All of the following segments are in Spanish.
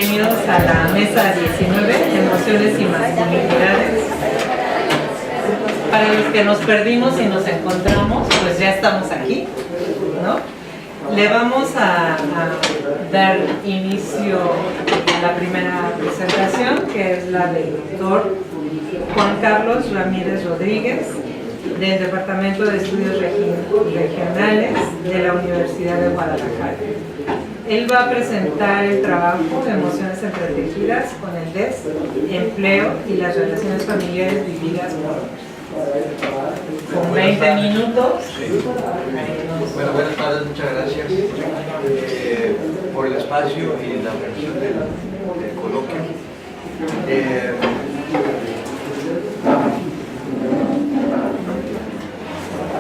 bienvenidos a la mesa 19, Emociones y Masculinidades. Para los que nos perdimos y nos encontramos, pues ya estamos aquí, ¿no? Le vamos a dar inicio a la primera presentación, que es la del doctor Juan Carlos Ramírez Rodríguez, del Departamento de Estudios Regionales de la Universidad de Guadalajara. Él va a presentar el trabajo de emociones entretejidas con el DES, empleo y las relaciones familiares vividas por hombres. Con 20 minutos. Sí. Bueno, buenas tardes, muchas gracias por el espacio y la organización del coloquio.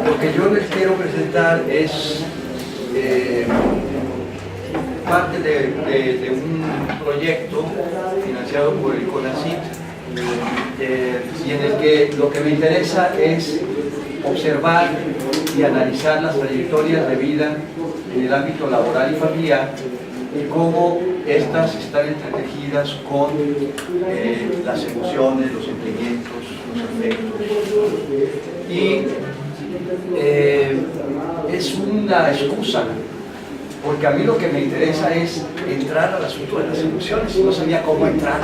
Lo que yo les quiero presentar es parte de un proyecto financiado por el CONACYT, y en el que lo que me interesa es observar y analizar las trayectorias de vida en el ámbito laboral y familiar y cómo estas están entretejidas con las emociones, los sentimientos, los afectos. Y es una excusa, porque a mí lo que me interesa es entrar al asunto de las emociones, y no sabía cómo entrar,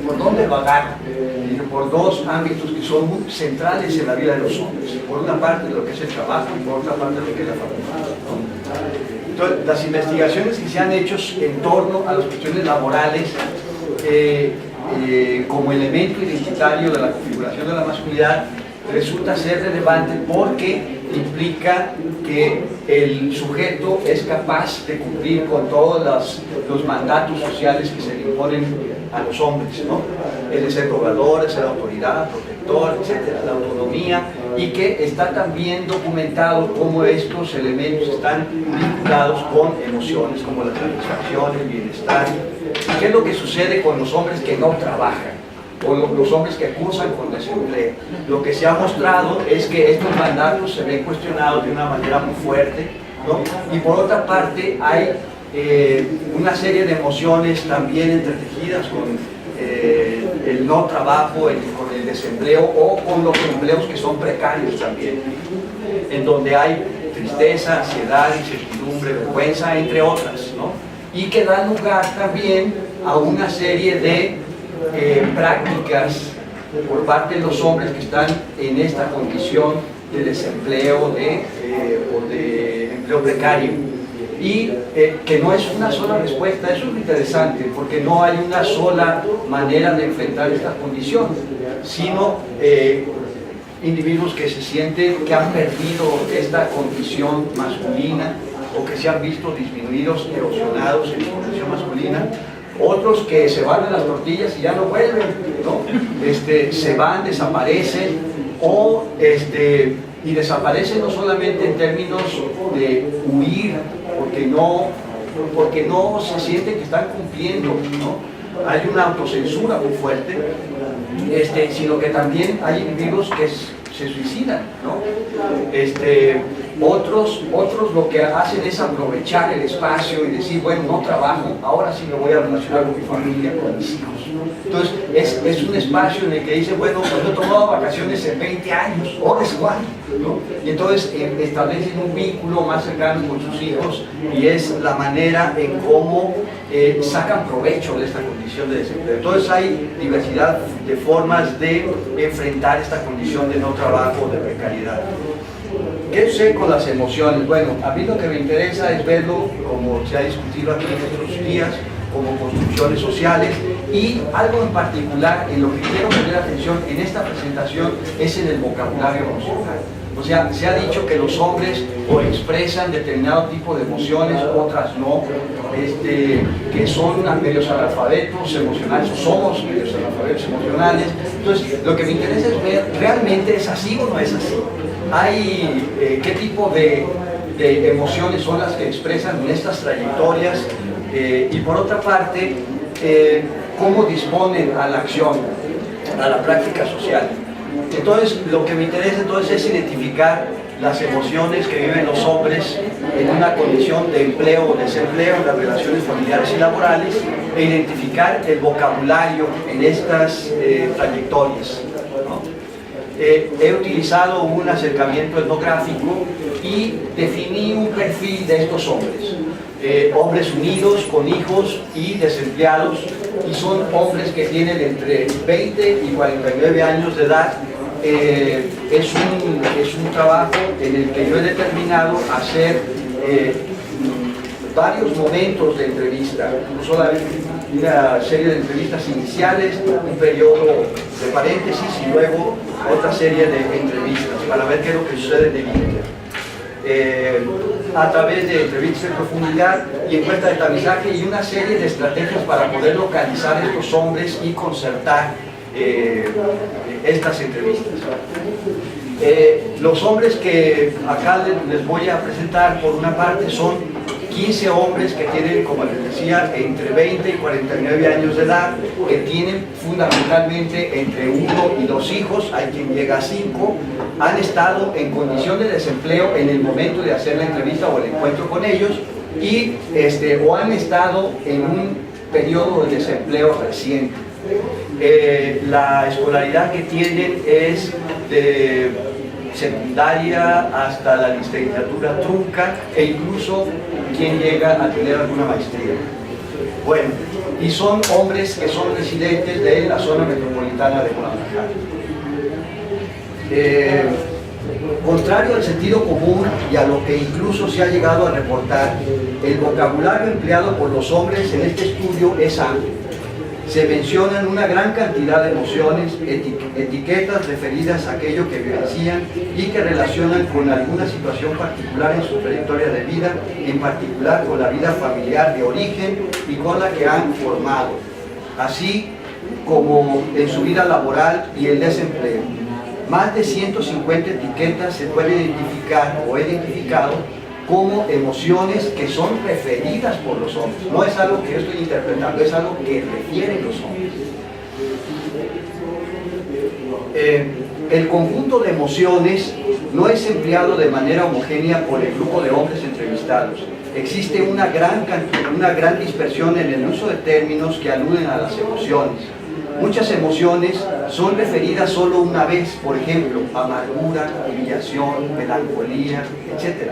por dónde vagar, por dos ámbitos que son muy centrales en la vida de los hombres. Por una parte lo que es el trabajo y por otra parte lo que es la familia, ¿no? Entonces, las investigaciones que se han hecho en torno a las cuestiones laborales como elemento identitario de la configuración de la masculinidad resulta ser relevante porque implica que el sujeto es capaz de cumplir con todos los mandatos sociales que se le imponen a los hombres, ¿no? Es de ser cobrador, es ser autoridad, protector, etcétera, la autonomía, y que está también documentado cómo estos elementos están vinculados con emociones como la satisfacción, el bienestar. ¿Y qué es lo que sucede con los hombres que no trabajan? O los hombres que cursan con desempleo? Lo que se ha mostrado es que estos mandatos se ven cuestionados de una manera muy fuerte, ¿no? Y por otra parte hay una serie de emociones también entretejidas con el no trabajo, con el desempleo o con los empleos que son precarios también, en donde hay tristeza, ansiedad, incertidumbre, vergüenza, entre otras, ¿no? Y que dan lugar también a una serie de prácticas por parte de los hombres que están en esta condición de desempleo o de empleo precario, y que no es una sola respuesta. Eso es lo interesante, porque no hay una sola manera de enfrentar esta condición, sino individuos que se sienten que han perdido esta condición masculina o que se han visto disminuidos, erosionados en su condición masculina. Otros que se van a las tortillas y ya no vuelven, ¿no? Se van, desaparecen, y desaparecen no solamente en términos de huir, porque no se sienten que están cumpliendo, ¿no? Hay una autocensura muy fuerte, sino que también hay individuos que se suicidan, ¿no? Otros lo que hacen es aprovechar el espacio y decir, bueno, no trabajo, ahora sí me voy a relacionar con mi familia, con mis hijos. Entonces, es un espacio en el que dicen, bueno, pues yo he tomado vacaciones en 20 años, ¿ahora es cuándo? ¿No? Y entonces establecen un vínculo más cercano con sus hijos, y es la manera en cómo sacan provecho de esta condición de desempleo. Entonces hay diversidad de formas de enfrentar esta condición de no trabajo o de precariedad. ¿Qué sucede con las emociones? Bueno, a mí lo que me interesa es verlo, como se ha discutido aquí en estos días, como construcciones sociales, y algo en particular en lo que quiero poner atención en esta presentación es en el vocabulario emocional. O sea, se ha dicho que los hombres o expresan determinado tipo de emociones, otras no, que son medios analfabetos emocionales, o somos medios analfabetos emocionales. Entonces, lo que me interesa es ver, ¿realmente es así o no es así? ¿Qué tipo de emociones son las que expresan en estas trayectorias? Y por otra parte, ¿cómo disponen a la acción, a la práctica social? Entonces, lo que me interesa entonces es identificar las emociones que viven los hombres en una condición de empleo o desempleo en las relaciones familiares y laborales, e identificar el vocabulario en estas trayectorias, ¿no? He utilizado un acercamiento etnográfico y definí un perfil de estos hombres. Hombres unidos, con hijos y desempleados, y son hombres que tienen entre 20 y 49 años de edad. Es un trabajo en el que yo he determinado hacer varios momentos de entrevista, solamente una serie de entrevistas iniciales, un periodo de paréntesis y luego otra serie de entrevistas para ver qué es lo que sucede en el ínter. A través de entrevistas en profundidad y encuesta de tamizaje y una serie de estrategias para poder localizar a estos hombres y concertar estas entrevistas. Los hombres que acá les voy a presentar, por una parte, son 15 hombres que tienen, como les decía, entre 20 y 49 años de edad, que tienen fundamentalmente entre 1 y 2 hijos, hay quien llega a 5, han estado en condición de desempleo en el momento de hacer la entrevista o el encuentro con ellos, y o han estado en un periodo de desempleo reciente. La escolaridad que tienen es de secundaria hasta la licenciatura trunca, e incluso quien llega a tener alguna maestría. Bueno, y son hombres que son residentes de la zona metropolitana de Guadalajara. Contrario al sentido común y a lo que incluso se ha llegado a reportar, el vocabulario empleado por los hombres en este estudio es amplio. Se mencionan una gran cantidad de emociones, etiquetas referidas a aquello que vivencian y que relacionan con alguna situación particular en su trayectoria de vida, en particular con la vida familiar de origen y con la que han formado, así como en su vida laboral y el desempleo. Más de 150 etiquetas se pueden identificar o identificado como emociones que son referidas por los hombres. No es algo que yo estoy interpretando, es algo que refieren los hombres. El conjunto de emociones no es empleado de manera homogénea por el grupo de hombres entrevistados. Existe una gran dispersión en el uso de términos que aluden a las emociones. Muchas emociones son referidas solo una vez, por ejemplo, amargura, humillación, melancolía, etc.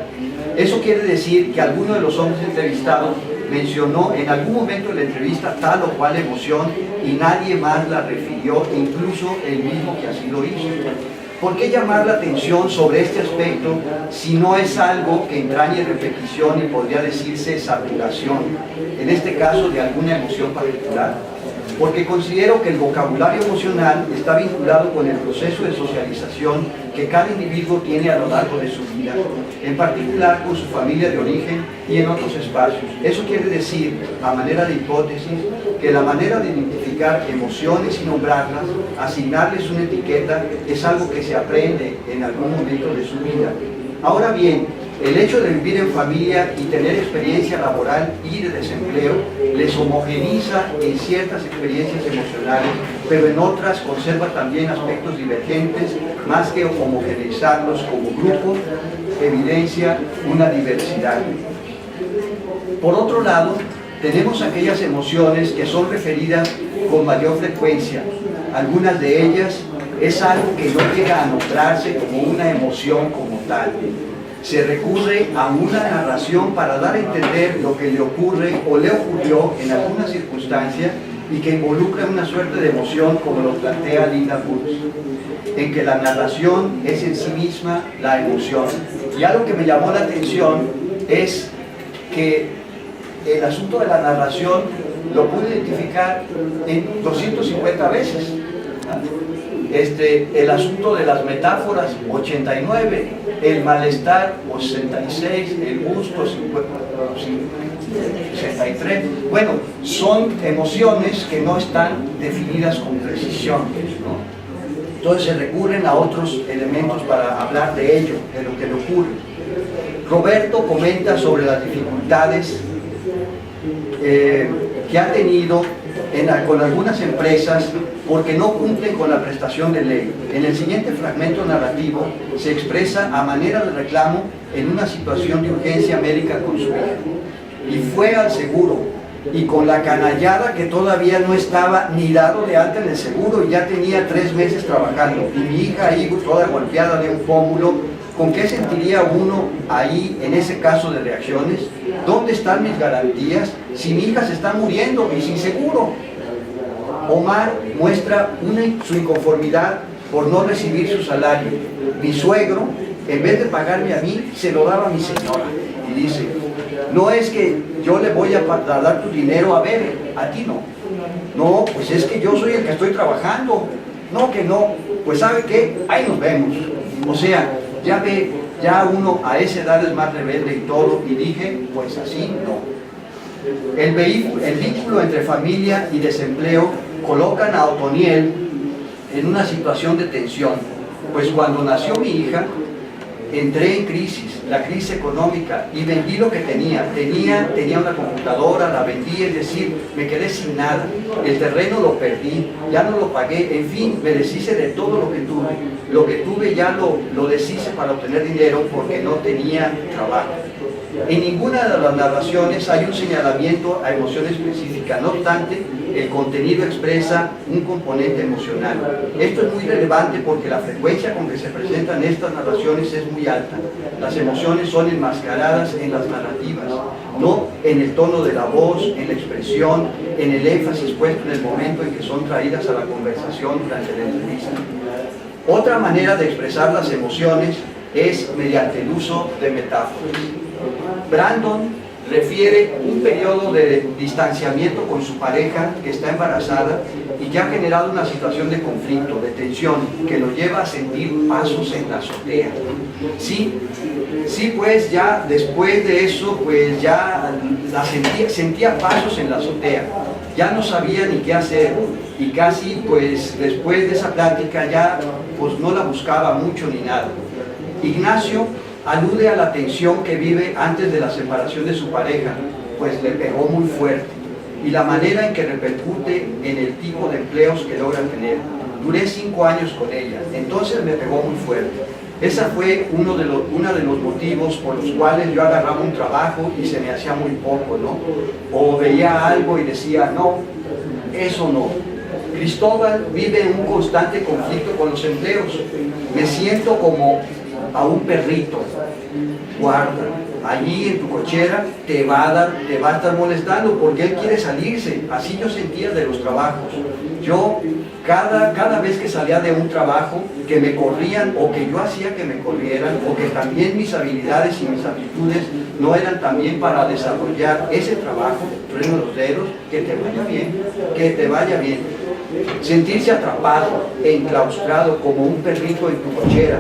Eso quiere decir que alguno de los hombres entrevistados mencionó en algún momento de la entrevista tal o cual emoción y nadie más la refirió, incluso el mismo que así lo hizo. ¿Por qué llamar la atención sobre este aspecto si no es algo que entrañe repetición y podría decirse saturación, en este caso de alguna emoción particular? Porque considero que el vocabulario emocional está vinculado con el proceso de socialización que cada individuo tiene a lo largo de su vida, en particular con su familia de origen y en otros espacios. Eso quiere decir, a manera de hipótesis, que la manera de identificar emociones y nombrarlas, asignarles una etiqueta, es algo que se aprende en algún momento de su vida. Ahora bien, el hecho de vivir en familia y tener experiencia laboral y de desempleo les homogeniza en ciertas experiencias emocionales, pero en otras conserva también aspectos divergentes, más que homogeneizarlos como grupo, evidencia una diversidad. Por otro lado, tenemos aquellas emociones que son referidas con mayor frecuencia. Algunas de ellas es algo que no llega a nombrarse como una emoción como tal. Se recurre a una narración para dar a entender lo que le ocurre o le ocurrió en alguna circunstancia y que involucra una suerte de emoción, como lo plantea Linda Woods, en que la narración es en sí misma la emoción. Y algo que me llamó la atención es que el asunto de la narración lo pude identificar en 250 veces. El asunto de las metáforas, 89, el malestar, 66, el gusto, 63. Bueno, son emociones que no están definidas con precisión, ¿no? Entonces se recurren a otros elementos para hablar de ello, de lo que le ocurre. Roberto comenta sobre las dificultades que ha tenido con algunas empresas porque no cumplen con la prestación de ley. En el siguiente fragmento narrativo se expresa a manera de reclamo en una situación de urgencia médica con su hija. Y fue al seguro, y con la canallada que todavía no estaba ni dado de alta en el seguro y ya tenía 3 meses trabajando, y mi hija ahí toda golpeada de un pómulo, ¿con qué sentiría uno ahí en ese caso de reacciones? ¿Dónde están mis garantías si mi hija se está muriendo y sin seguro? Omar muestra su inconformidad por no recibir su salario. Mi suegro, en vez de pagarme a mí, se lo daba a mi señora. Y dice, no es que yo le voy a dar tu dinero a Bebe, a ti no. No, pues es que yo soy el que estoy trabajando. No, que no. Pues ¿sabe qué? Ahí nos vemos. O sea, ya ve, ya uno a esa edad es más rebelde y todo. Y dije, pues así no. El vínculo entre familia y desempleo colocan a Otoniel en una situación de tensión, pues cuando nació mi hija entré en crisis, la crisis económica, y vendí lo que tenía una computadora, la vendí, es decir, me quedé sin nada, el terreno lo perdí, ya no lo pagué, en fin, me deshice de todo lo que tuve ya lo deshice para obtener dinero porque no tenía trabajo. En ninguna de las narraciones hay un señalamiento a emoción específica, no obstante, el contenido expresa un componente emocional. Esto es muy relevante porque la frecuencia con que se presentan estas narraciones es muy alta. Las emociones son enmascaradas en las narrativas, no en el tono de la voz, en la expresión, en el énfasis puesto en el momento en que son traídas a la conversación durante la entrevista. Otra manera de expresar las emociones es mediante el uso de metáforas. Brandon refiere un periodo de distanciamiento con su pareja que está embarazada y que ha generado una situación de conflicto, de tensión, que lo lleva a sentir pasos en la azotea. Sí, pues ya después de eso, pues ya sentía pasos en la azotea, ya no sabía ni qué hacer y casi pues después de esa plática ya pues no la buscaba mucho ni nada. Ignacio alude a la tensión que vive antes de la separación de su pareja, pues le pegó muy fuerte, y la manera en que repercute en el tipo de empleos que logra tener. Duré 5 años con ella, entonces me pegó muy fuerte. Esa fue uno de los motivos por los cuales yo agarraba un trabajo y se me hacía muy poco, ¿no? O veía algo y decía, no, eso no. Cristóbal vive en un constante conflicto con los empleos. Me siento como a un perrito, guarda, allí en tu cochera te va a estar molestando porque él quiere salirse. Así yo sentía de los trabajos. Yo, cada vez que salía de un trabajo, que me corrían o que yo hacía que me corrieran, o que también mis habilidades y mis aptitudes no eran también para desarrollar ese trabajo, trueno los dedos, que te vaya bien, que te vaya bien. Sentirse atrapado, enclaustrado como un perrito en tu cochera,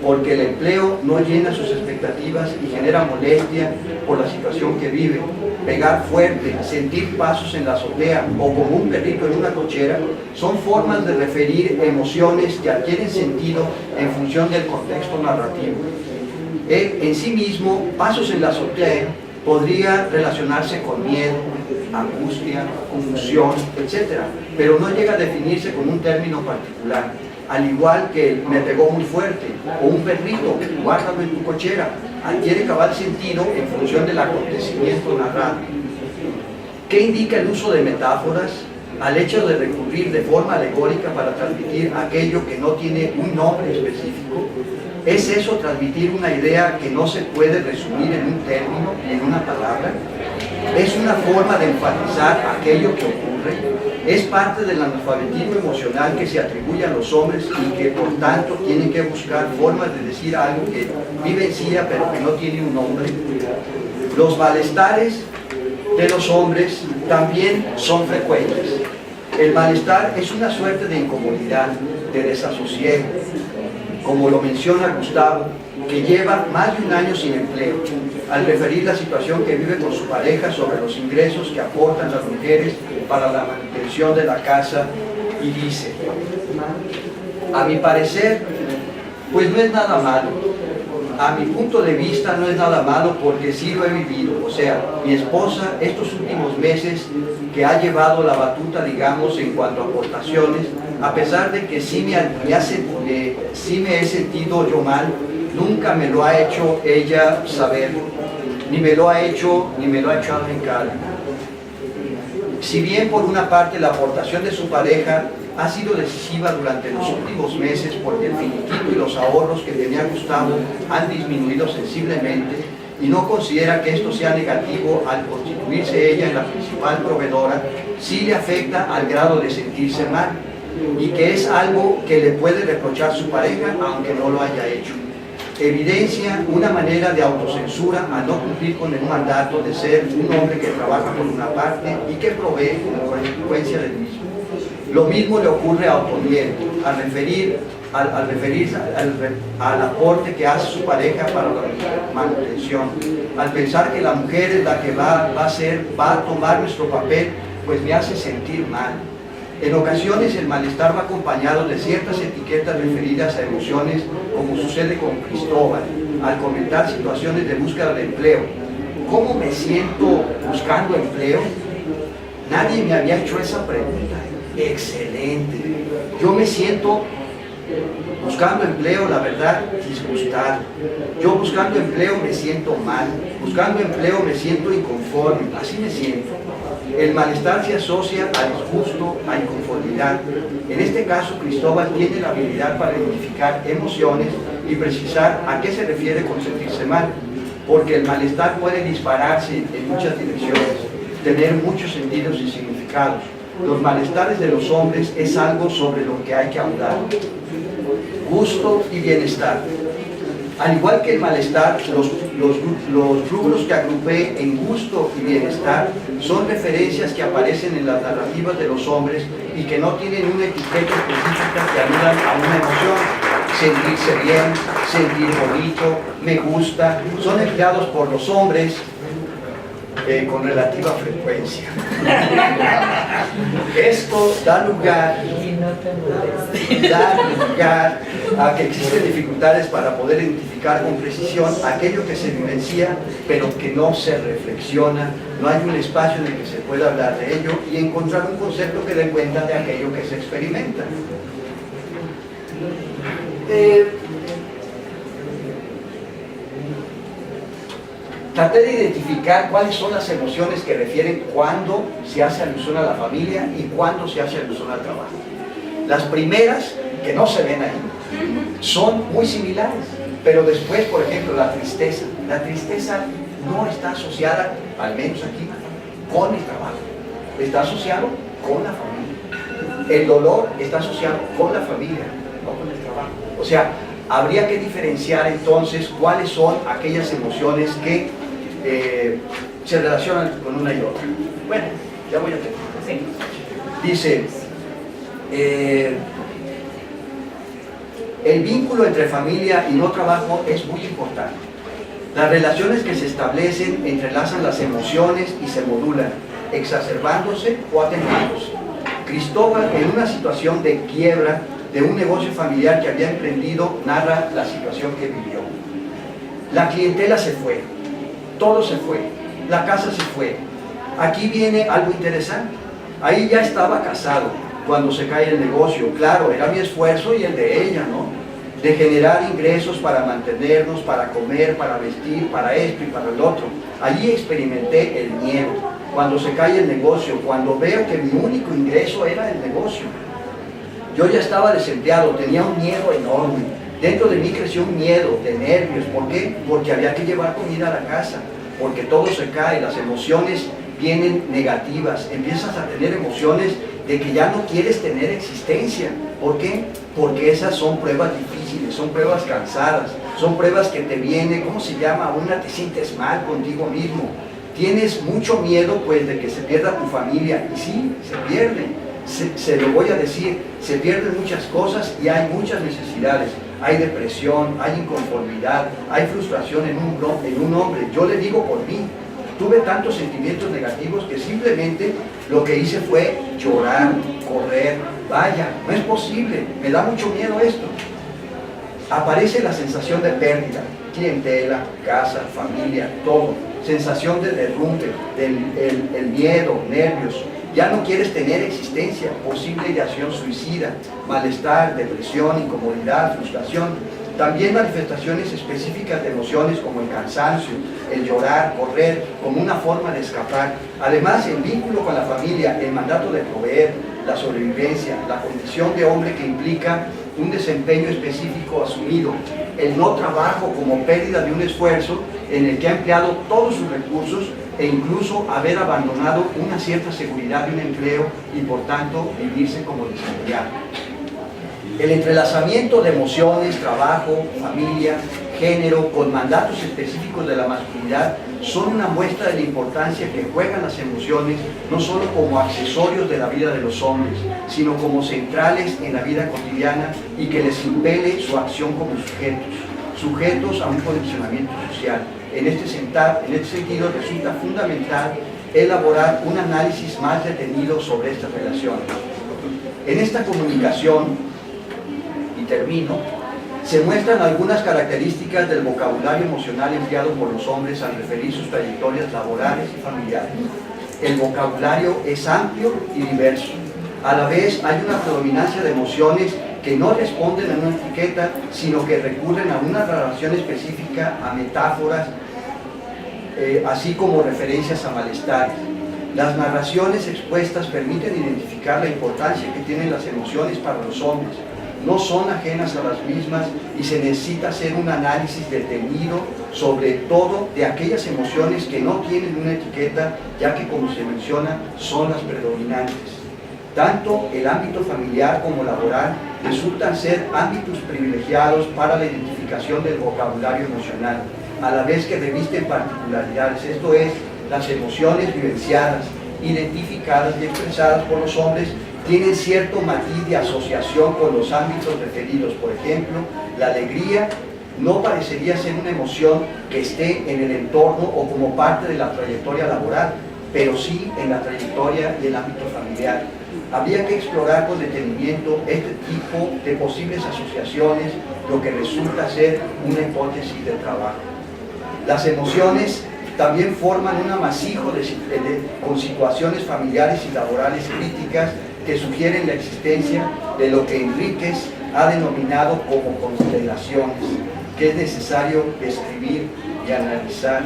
porque el empleo no llena sus expectativas y genera molestia por la situación que vive. Pegar fuerte, sentir pasos en la azotea o como un perrito en una cochera son formas de referir emociones que adquieren sentido en función del contexto narrativo. En sí mismo, pasos en la azotea podría relacionarse con miedo, angustia, confusión, etc., pero no llega a definirse con un término particular. Al igual que el me pegó muy fuerte, o un perrito, guárdalo en tu cochera, adquiere cabal sentido en función del acontecimiento narrado. ¿Qué indica el uso de metáforas? Al hecho de recurrir de forma alegórica para transmitir aquello que no tiene un nombre específico. ¿Es eso transmitir una idea que no se puede resumir en un término, en una palabra? ¿Es una forma de enfatizar aquello que ocurre? Es parte del analfabetismo emocional que se atribuye a los hombres y que por tanto tienen que buscar formas de decir algo que vivencia pero que no tiene un nombre. Los malestares de los hombres también son frecuentes. El malestar es una suerte de incomodidad, de desasosiego, como lo menciona Gustavo, que lleva más de 1 año sin empleo, al referir la situación que vive con su pareja sobre los ingresos que aportan las mujeres para la manutención de la casa, y dice, a mi parecer, pues no es nada malo. a mi punto de vista no es nada malo porque sí lo he vivido. O sea, mi esposa estos últimos meses que ha llevado la batuta, digamos, en cuanto a aportaciones, a pesar de que sí sí me he sentido yo mal, nunca me lo ha hecho ella saber, ni me lo ha echado en cara. Si bien por una parte la aportación de su pareja ha sido decisiva durante los últimos meses porque el finiquito y los ahorros que tenía Gustavo han disminuido sensiblemente, y no considera que esto sea negativo al constituirse ella en la principal proveedora, sí le afecta al grado de sentirse mal, y que es algo que le puede reprochar su pareja aunque no lo haya hecho. Evidencia una manera de autocensura a no cumplir con el mandato de ser un hombre que trabaja por una parte y que provee como consecuencia del mismo. Lo mismo le ocurre a Otoniel al referirse al aporte que hace su pareja para la manutención, al pensar que la mujer es la que va a tomar nuestro papel, pues me hace sentir mal. En ocasiones el malestar va acompañado de ciertas etiquetas referidas a emociones, como sucede con Cristóbal, al comentar situaciones de búsqueda de empleo. ¿Cómo me siento buscando empleo? Nadie me había hecho esa pregunta. Excelente. Yo me siento buscando empleo, la verdad, disgustado. Yo buscando empleo me siento mal. Buscando empleo me siento inconforme. Así me siento. El malestar se asocia a disgusto, a inconformidad. En este caso, Cristóbal tiene la habilidad para identificar emociones y precisar a qué se refiere con sentirse mal, porque el malestar puede dispararse en muchas direcciones, tener muchos sentidos y significados. Los malestares de los hombres es algo sobre lo que hay que ahondar. Gusto y bienestar. Al igual que el malestar, los rubros que agrupé en gusto y bienestar son referencias que aparecen en las narrativas de los hombres y que no tienen una etiqueta específica que anulan a una emoción. Sentirse bien, sentir bonito, me gusta, son empleados por los hombres con relativa frecuencia. Esto da lugar a que existen dificultades para poder identificar con precisión aquello que se vivencia pero que no se reflexiona. No hay un espacio en el que se pueda hablar de ello y encontrar un concepto que dé cuenta de aquello que se experimenta. Traté de identificar cuáles son las emociones que refieren cuando se hace alusión a la familia y cuando se hace alusión al trabajo. Las primeras, que no se ven ahí, son muy similares, pero después, por ejemplo, la tristeza. La tristeza no está asociada, al menos aquí, con el trabajo. Está asociado con la familia. El dolor está asociado con la familia, no con el trabajo. O sea, habría que diferenciar entonces cuáles son aquellas emociones que se relacionan con una y otra. Bueno, ya voy a terminar. Sí. Dice, el vínculo entre familia y no trabajo es muy importante. Las relaciones que se establecen entrelazan las emociones y se modulan, exacerbándose o atenuándose. Cristóbal, en una situación de quiebra de un negocio familiar que había emprendido, narra la situación que vivió. La clientela se fue, todo se fue, la casa se fue. Aquí viene algo interesante. Ahí ya estaba casado cuando se cae el negocio. Claro, era mi esfuerzo y el de ella, ¿no? De generar ingresos para mantenernos, para comer, para vestir, para esto y para el otro. Allí experimenté el miedo. Cuando se cae el negocio, cuando veo que mi único ingreso era el negocio. Yo ya estaba desempleado, tenía un miedo enorme. Dentro de mí creció un miedo de nervios. ¿Por qué? Porque había que llevar comida a la casa, porque todo se cae, las emociones vienen negativas, empiezas a tener emociones de que ya no quieres tener existencia. ¿Por qué? Porque esas son pruebas difíciles, son pruebas cansadas, son pruebas que te vienen, ¿cómo se llama? Te sientes mal contigo mismo. Tienes mucho miedo pues de que se pierda tu familia, y sí, se pierde, se lo voy a decir, se pierden muchas cosas y hay muchas necesidades. Hay depresión, hay inconformidad, hay frustración en un hombre. Yo le digo por mí, tuve tantos sentimientos negativos que simplemente lo que hice fue llorar, correr. Vaya, no es posible, me da mucho miedo esto. Aparece la sensación de pérdida. clientela, casa, familia, todo, sensación de derrumbe, el miedo, nervios, ya no quieres tener existencia, posible ideación suicida, malestar, depresión, incomodidad, frustración. También manifestaciones específicas de emociones como el cansancio, el llorar, correr, como una forma de escapar. Además, el vínculo con la familia, el mandato de proveer, la sobrevivencia, la condición de hombre que implica un desempeño específico asumido, el no trabajo como pérdida de un esfuerzo en el que ha empleado todos sus recursos e incluso haber abandonado una cierta seguridad de un empleo y por tanto vivirse como desempleado. El entrelazamiento de emociones, trabajo, familia, género, con mandatos específicos de la masculinidad son una muestra de la importancia que juegan las emociones no solo como accesorios de la vida de los hombres, sino como centrales en la vida cotidiana y que les impele su acción como sujetos a un condicionamiento social. En este sentido resulta fundamental elaborar un análisis más detenido sobre estas relaciones. En esta comunicación, y termino, se muestran algunas características del vocabulario emocional empleado por los hombres al referir sus trayectorias laborales y familiares. El vocabulario es amplio y diverso. A la vez hay una predominancia de emociones que no responden a una etiqueta, sino que recurren a una relación específica, a metáforas, así como referencias a malestares. Las narraciones expuestas permiten identificar la importancia que tienen las emociones para los hombres. No son ajenas a las mismas y se necesita hacer un análisis detenido, sobre todo de aquellas emociones que no tienen una etiqueta, ya que, como se menciona, son las predominantes. Tanto el ámbito familiar como laboral resultan ser ámbitos privilegiados para la identificación del vocabulario emocional, a la vez que revisten particularidades, esto es, las emociones vivenciadas, identificadas y expresadas por los hombres tienen cierto matiz de asociación con los ámbitos referidos. Por ejemplo, la alegría no parecería ser una emoción que esté en el entorno o como parte de la trayectoria laboral, pero sí en la trayectoria y el ámbito familiar. Habría que explorar con detenimiento este tipo de posibles asociaciones, lo que resulta ser una hipótesis de trabajo. Las emociones también forman un amasijo con situaciones familiares y laborales críticas que sugieren la existencia de lo que Enríquez ha denominado como constelaciones, que es necesario describir y analizar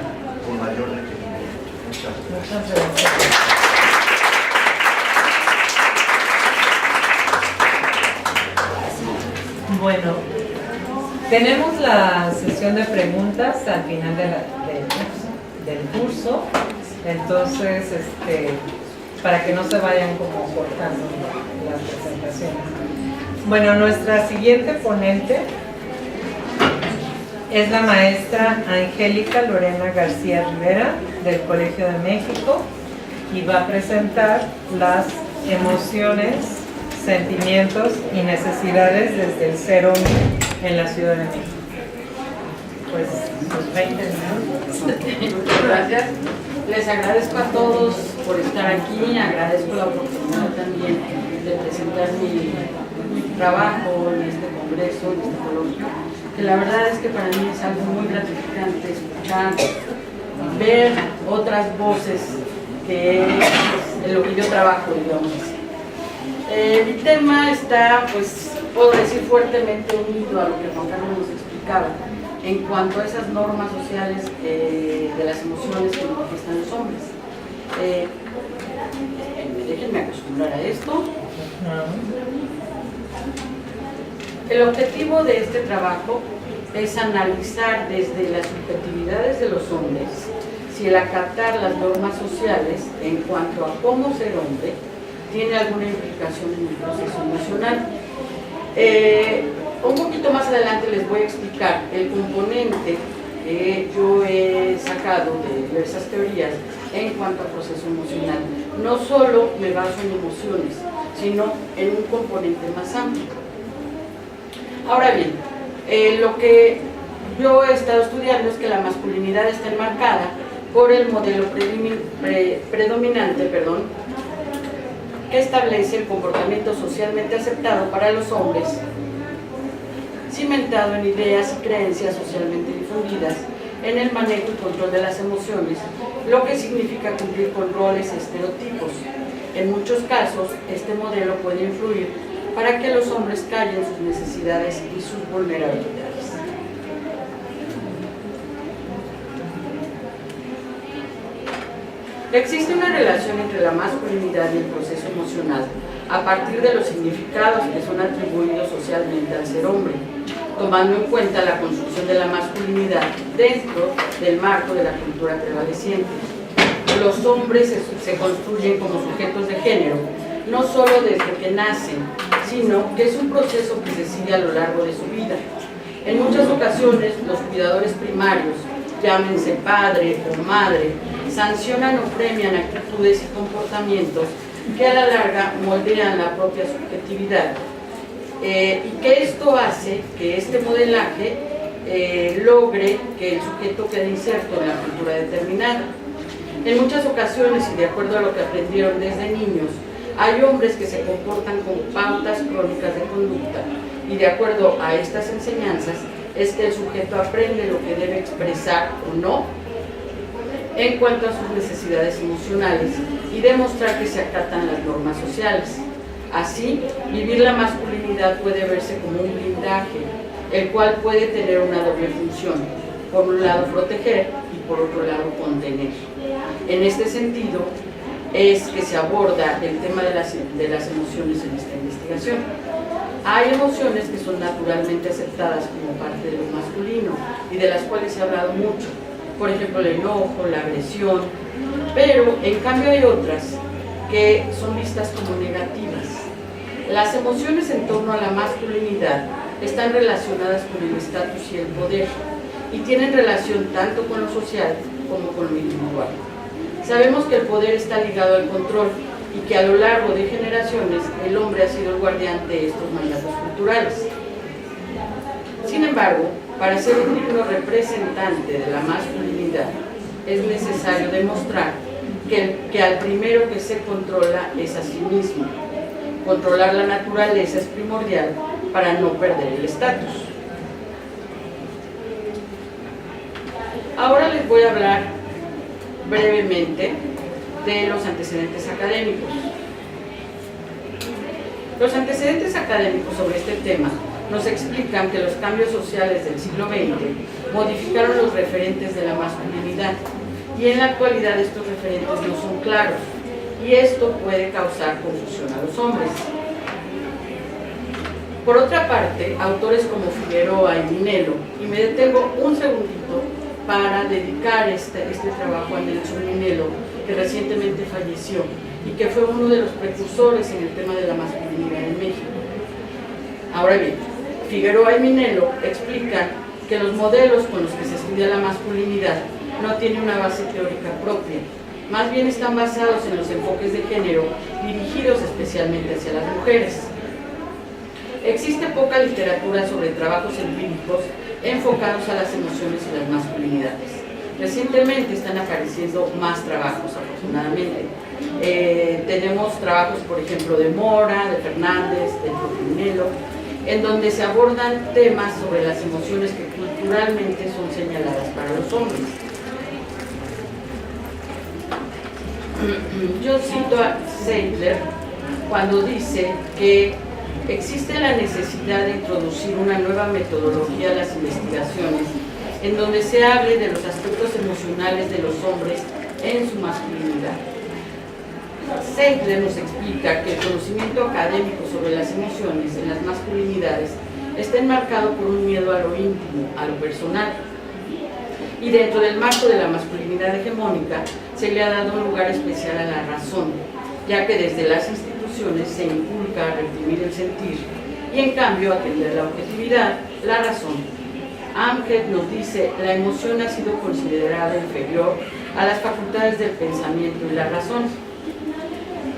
con mayor detenimiento. Muchas gracias. Bueno, tenemos la sesión de preguntas al final del curso, entonces para que no se vayan como cortando las presentaciones. Bueno, nuestra siguiente ponente es la maestra Angélica Lorena García Rivera del Colegio de México y va a presentar las emociones, sentimientos y necesidades desde el 0 en la Ciudad de México. Pues 20 minutos. Muchas gracias. Les agradezco a todos por estar aquí, agradezco la oportunidad también de presentar mi trabajo en este congreso, en este coloquio, que la verdad es que para mí es algo muy gratificante escuchar, ver otras voces que es en lo que yo trabajo, digamos. Mi tema está, pues, puedo decir fuertemente unido a lo que Juan Carlos nos explicaba, en cuanto a esas normas sociales de las emociones que manifiestan los hombres. Déjenme acostumbrar a esto. El objetivo de este trabajo es analizar desde las subjetividades de los hombres si el acatar las normas sociales en cuanto a cómo ser hombre tiene alguna implicación en el proceso emocional. Un poquito más adelante les voy a explicar el componente que yo he sacado de diversas teorías en cuanto al proceso emocional. No solo me baso en emociones, sino en un componente más amplio. Ahora bien, lo que yo he estado estudiando es que la masculinidad está enmarcada por el modelo predominante, que establece el comportamiento socialmente aceptado para los hombres, cimentado en ideas y creencias socialmente diferentes. confundidas en el manejo y control de las emociones, lo que significa cumplir con roles y estereotipos. En muchos casos, este modelo puede influir para que los hombres callen sus necesidades y sus vulnerabilidades. Existe una relación entre la masculinidad y el proceso emocional a partir de los significados que son atribuidos socialmente al ser hombre, tomando en cuenta la construcción de la masculinidad dentro del marco de la cultura prevaleciente. Los hombres se construyen como sujetos de género, no solo desde que nacen, sino que es un proceso que se sigue a lo largo de su vida. En muchas ocasiones, los cuidadores primarios, llámense padre o madre, sancionan o premian actitudes y comportamientos que a la larga moldean la propia subjetividad, y que esto hace que este modelaje logre que el sujeto quede inserto en la cultura determinada. En muchas ocasiones, y de acuerdo a lo que aprendieron desde niños, hay hombres que se comportan con pautas crónicas de conducta, y de acuerdo a estas enseñanzas es que el sujeto aprende lo que debe expresar o no en cuanto a sus necesidades emocionales y demostrar que se acatan las normas sociales. Así, vivir la masculinidad puede verse como un blindaje, el cual puede tener una doble función: por un lado proteger y por otro lado contener. En este sentido es que se aborda el tema de las emociones en esta investigación. Hay emociones que son naturalmente aceptadas como parte de lo masculino y de las cuales se ha hablado mucho, por ejemplo el enojo, la agresión, pero en cambio hay otras que son vistas como negativas. Las emociones en torno a la masculinidad están relacionadas con el estatus y el poder y tienen relación tanto con lo social como con lo individual. Sabemos que el poder está ligado al control y que a lo largo de generaciones el hombre ha sido el guardián de estos mandatos culturales. Sin embargo, para ser un digno representante de la masculinidad es necesario demostrar que al primero que se controla es a sí mismo. Controlar la naturaleza es primordial para no perder el estatus. Ahora les voy a hablar brevemente de los antecedentes académicos. Los antecedentes académicos sobre este tema nos explican que los cambios sociales del siglo XX modificaron los referentes de la masculinidad y en la actualidad estos referentes no son claros y esto puede causar confusión a los hombres. Por otra parte, autores como Figueroa y Minello, y me detengo un segundito para dedicar este trabajo a Nelson Minello, que recientemente falleció y que fue uno de los precursores en el tema de la masculinidad en México. Ahora bien, Figueroa y Minello explican que los modelos con los que se estudia la masculinidad no tienen una base teórica propia, más bien están basados en los enfoques de género dirigidos especialmente hacia las mujeres. Existe poca literatura sobre trabajos empíricos enfocados a las emociones y las masculinidades. Recientemente están apareciendo más trabajos, afortunadamente. Tenemos trabajos, por ejemplo, de Mora, de Fernández, de Minello, en donde se abordan temas sobre las emociones que culturalmente son señaladas para los hombres. Yo cito a Seidler cuando dice que existe la necesidad de introducir una nueva metodología a las investigaciones en donde se hable de los aspectos emocionales de los hombres en su masculinidad. Seidler nos explica que el conocimiento académico sobre las emociones en las masculinidades está enmarcado por un miedo a lo íntimo, a lo personal. Y dentro del marco de la masculinidad hegemónica se le ha dado un lugar especial a la razón, ya que desde las instituciones se inculca a reprimir el sentir y en cambio atender la objetividad, la razón. Amherst nos dice, la emoción ha sido considerada inferior a las facultades del pensamiento y la razón.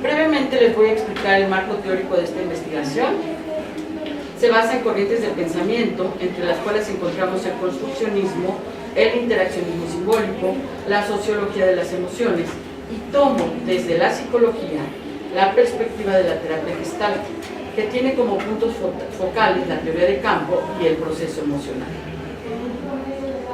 Brevemente les voy a explicar el marco teórico de esta investigación. Se basa en corrientes de pensamiento, entre las cuales encontramos el construccionismo, el interaccionismo simbólico, la sociología de las emociones, y tomo desde la psicología la perspectiva de la terapia Gestalt, que tiene como puntos focales la teoría de campo y el proceso emocional.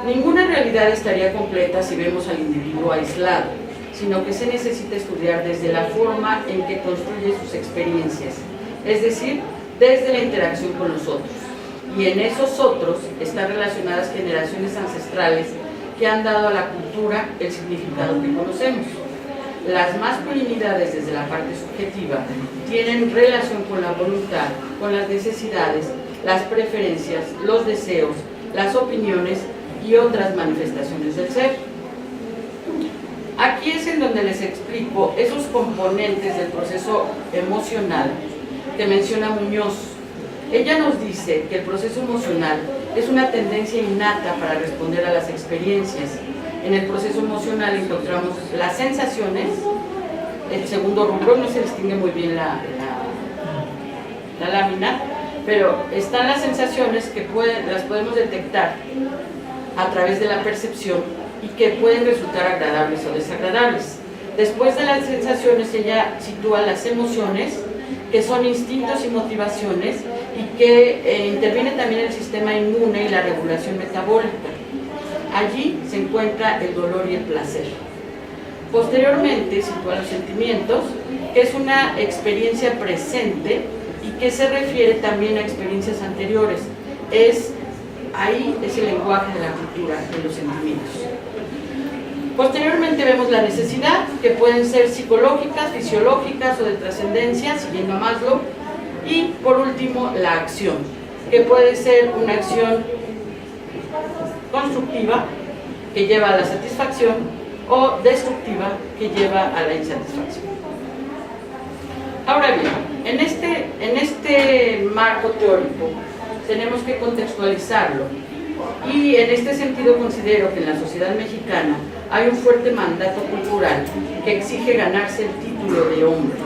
Ninguna realidad estaría completa si vemos al individuo aislado, sino que se necesita estudiar desde la forma en que construye sus experiencias, es decir, desde la interacción con los otros. Y en esos otros están relacionadas generaciones ancestrales que han dado a la cultura el significado que conocemos. Las masculinidades desde la parte subjetiva tienen relación con la voluntad, con las necesidades, las preferencias, los deseos, las opiniones y otras manifestaciones del ser. Aquí es en donde les explico esos componentes del proceso emocional que menciona Muñoz. Ella nos dice que el proceso emocional es una tendencia innata para responder a las experiencias. En el proceso emocional encontramos las sensaciones, el segundo rubro, no se distingue muy bien la lámina, pero están las sensaciones que las podemos detectar a través de la percepción y que pueden resultar agradables o desagradables. Después de las sensaciones, ella sitúa las emociones, que son instintos y motivaciones, y que interviene también el sistema inmune y la regulación metabólica. Allí se encuentra el dolor y el placer. Posteriormente sitúa los sentimientos, que es una experiencia presente y que se refiere también a experiencias anteriores. Ahí es el lenguaje de la cultura, de los sentimientos. Posteriormente vemos la necesidad, que pueden ser psicológicas, fisiológicas o de trascendencia, siguiendo a Maslow. Y por último, la acción, que puede ser una acción constructiva, que lleva a la satisfacción, o destructiva, que lleva a la insatisfacción. Ahora bien, en este marco teórico tenemos que contextualizarlo, y en este sentido considero que en la sociedad mexicana hay un fuerte mandato cultural que exige ganarse el título de hombre.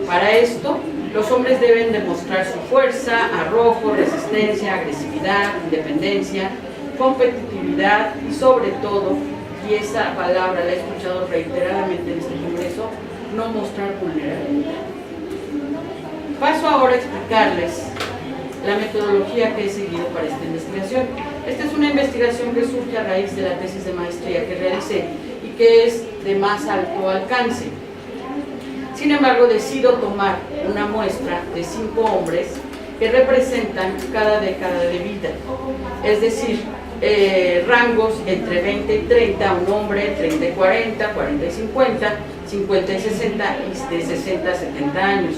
Para esto, los hombres deben demostrar su fuerza, arrojo, resistencia, agresividad, independencia, competitividad y sobre todo, y esa palabra la he escuchado reiteradamente en este congreso, no mostrar vulnerabilidad. Paso ahora a explicarles la metodología que he seguido para esta investigación. Esta es una investigación que surge a raíz de la tesis de maestría que realicé y que es de más alto alcance. Sin embargo, decido tomar una muestra de 5 hombres que representan cada década de vida, es decir, rangos entre 20 y 30, un hombre, 30 y 40, 40 y 50, 50 y 60 y de 60 a 70 años.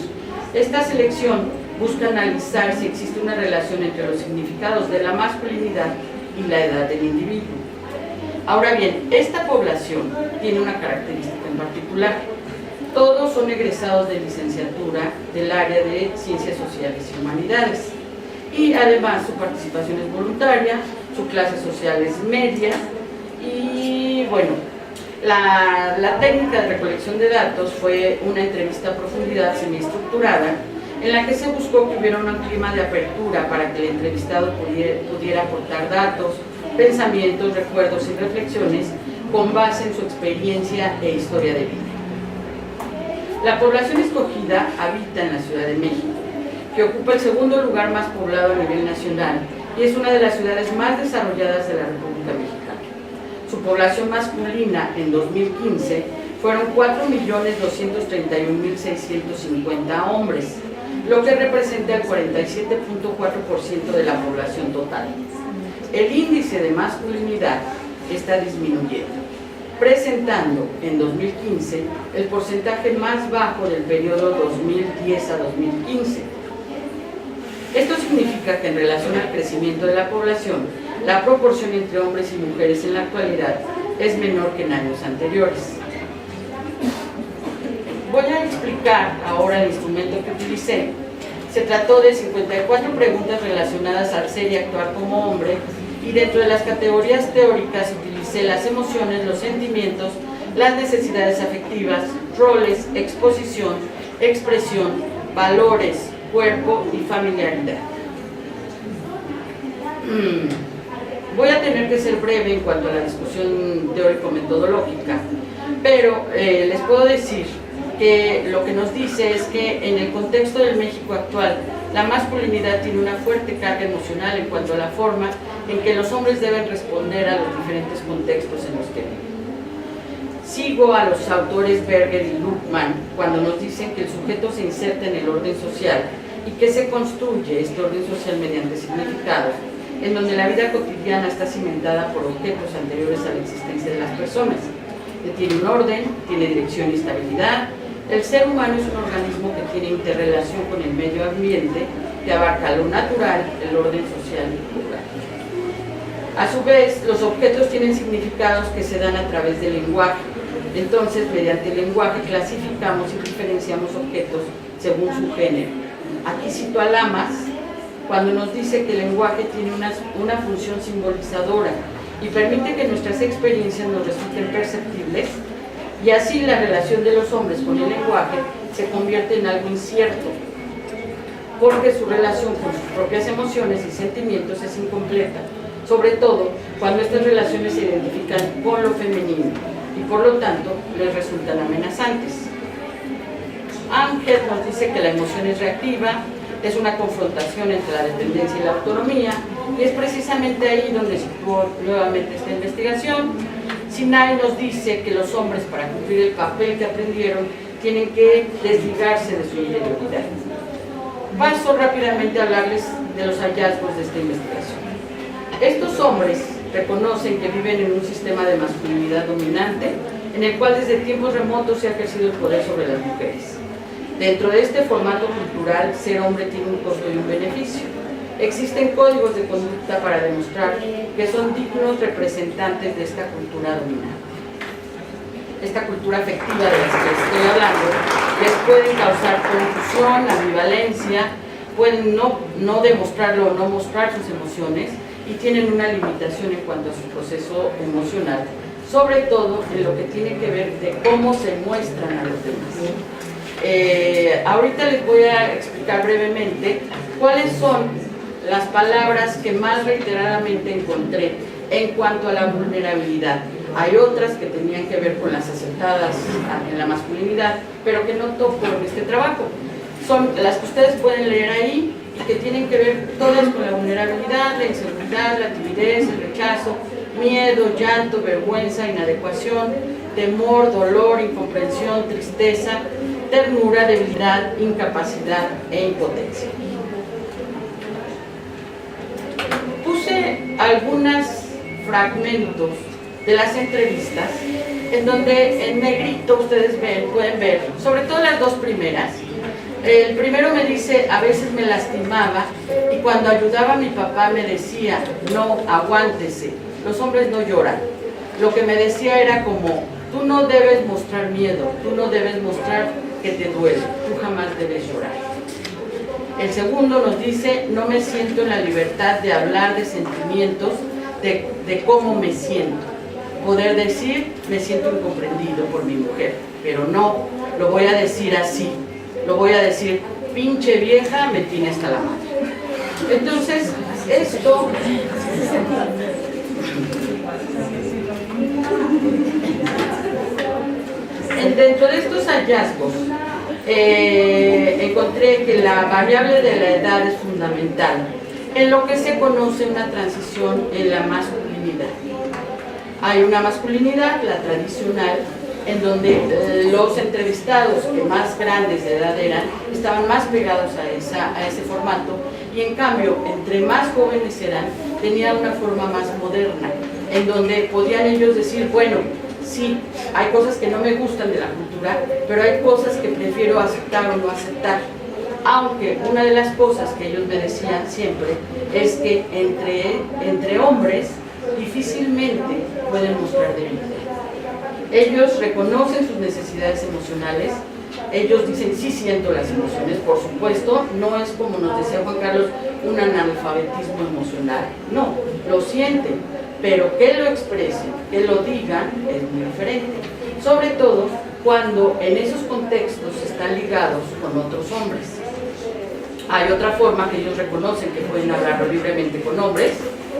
Esta selección busca analizar si existe una relación entre los significados de la masculinidad y la edad del individuo. Ahora bien, esta población tiene una característica en particular. Todos son egresados de licenciatura del área de Ciencias Sociales y Humanidades. Y además su participación es voluntaria, su clase social es media y bueno, la técnica de recolección de datos fue una entrevista a profundidad semiestructurada en la que se buscó que hubiera un clima de apertura para que el entrevistado pudiera aportar datos, pensamientos, recuerdos y reflexiones con base en su experiencia e historia de vida. La población escogida habita en la Ciudad de México, que ocupa el segundo lugar más poblado a nivel nacional y es una de las ciudades más desarrolladas de la República Mexicana. Su población masculina en 2015 fueron 4.231.650 hombres, lo que representa el 47.4% de la población total. El índice de masculinidad está disminuyendo, presentando en 2015 el porcentaje más bajo del periodo 2010 a 2015. Esto significa que en relación al crecimiento de la población, la proporción entre hombres y mujeres en la actualidad es menor que en años anteriores. Voy a explicar ahora el instrumento que utilicé. Se trató de 54 preguntas relacionadas al ser y actuar como hombre, y dentro de las categorías teóricas utilicé las emociones, los sentimientos, las necesidades afectivas, roles, exposición, expresión, valores, cuerpo y familiaridad. Voy a tener que ser breve en cuanto a la discusión teórico-metodológica, pero les puedo decir que lo que nos dice es que en el contexto del México actual, la masculinidad tiene una fuerte carga emocional en cuanto a la forma en que los hombres deben responder a los diferentes contextos en los que viven. Sigo a los autores Berger y Luckmann cuando nos dicen que el sujeto se inserta en el orden social y que se construye este orden social mediante significados, en donde la vida cotidiana está cimentada por objetos anteriores a la existencia de las personas. Tiene un orden, tiene dirección y estabilidad. El ser humano es un organismo que tiene interrelación con el medio ambiente, que abarca lo natural, el orden social y cultural. A su vez, los objetos tienen significados que se dan a través del lenguaje. Entonces, mediante el lenguaje clasificamos y diferenciamos objetos según su género. Aquí cito a Lamas cuando nos dice que el lenguaje tiene una función simbolizadora y permite que nuestras experiencias nos resulten perceptibles, y así la relación de los hombres con el lenguaje se convierte en algo incierto, porque su relación con sus propias emociones y sentimientos es incompleta, sobre todo cuando estas relaciones se identifican con lo femenino y por lo tanto les resultan amenazantes. Ángel nos dice que la emoción es reactiva, es una confrontación entre la dependencia y la autonomía, y es precisamente ahí donde situó nuevamente esta investigación. Sinai nos dice que los hombres, para cumplir el papel que aprendieron, tienen que desligarse de su interioridad. Paso rápidamente a hablarles de los hallazgos de esta investigación. Estos hombres reconocen que viven en un sistema de masculinidad dominante, en el cual desde tiempos remotos se ha ejercido el poder sobre las mujeres. Dentro de este formato cultural, ser hombre tiene un costo y un beneficio. Existen códigos de conducta para demostrar que son dignos representantes de esta cultura dominante. Esta cultura afectiva de la que estoy hablando les puede causar confusión, ambivalencia, pueden no demostrarlo o no mostrar sus emociones, y tienen una limitación en cuanto a su proceso emocional, sobre todo en lo que tiene que ver de cómo se muestran a los demás. Ahorita les voy a explicar brevemente cuáles son las palabras que más reiteradamente encontré en cuanto a la vulnerabilidad. Hay otras que tenían que ver con las aceptadas en la masculinidad, pero que no toco en este trabajo. Son las que ustedes pueden leer ahí y que tienen que ver todas con la vulnerabilidad, la inseguridad, la timidez, el rechazo, miedo, llanto, vergüenza, inadecuación, temor, dolor, incomprensión, tristeza, ternura, debilidad, incapacidad e impotencia. Puse algunos fragmentos de las entrevistas en donde en negrito ustedes pueden ver, sobre todo las dos primeras. El primero me dice: a veces me lastimaba y cuando ayudaba a mi papá me decía: no, aguántese, los hombres no lloran. Lo que me decía era como: tú no debes mostrar miedo, tú no debes mostrar que te duele, tú jamás debes llorar. El segundo nos dice: no me siento en la libertad de hablar de sentimientos, de cómo me siento. Poder decir: me siento incomprendido por mi mujer, pero no, lo voy a decir así, lo voy a decir: pinche vieja, me tiene hasta la madre. Entonces, esto... Dentro de estos hallazgos, encontré que la variable de la edad es fundamental en lo que se conoce una transición en la masculinidad. Hay una masculinidad, la tradicional, en donde los entrevistados que más grandes de edad eran, estaban más pegados a ese formato, y en cambio, entre más jóvenes eran, tenían una forma más moderna, en donde podían ellos decir: bueno, sí, hay cosas que no me gustan de la cultura, pero hay cosas que prefiero aceptar o no aceptar. Aunque una de las cosas que ellos me decían siempre es que entre hombres difícilmente pueden mostrar debilidad. Ellos reconocen sus necesidades emocionales, ellos dicen: sí siento las emociones, por supuesto, no es como nos decía Juan Carlos, un analfabetismo emocional, no, lo sienten, pero que lo expresen, que lo digan, es muy diferente, sobre todo cuando en esos contextos están ligados con otros hombres. Hay otra forma que ellos reconocen que pueden hablarlo libremente con hombres,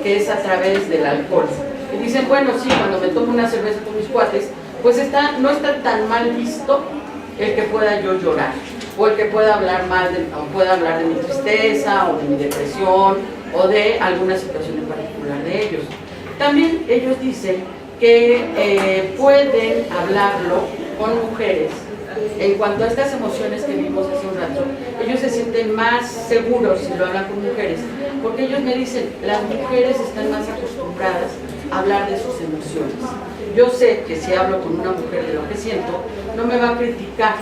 que es a través del alcohol. Y dicen: bueno, sí, cuando me tomo una cerveza con mis cuates, pues no está tan mal visto el que pueda yo llorar, o el que pueda hablar de mi tristeza, o de mi depresión, o de alguna situación en particular de de ellos. También ellos dicen que pueden hablarlo con mujeres. En cuanto a estas emociones que vimos hace un rato, ellos se sienten más seguros si lo hablan con mujeres, porque ellos me dicen, las mujeres están más acostumbradas a hablar de sus emociones. Yo sé que si hablo con una mujer de lo que siento, no me va a criticar,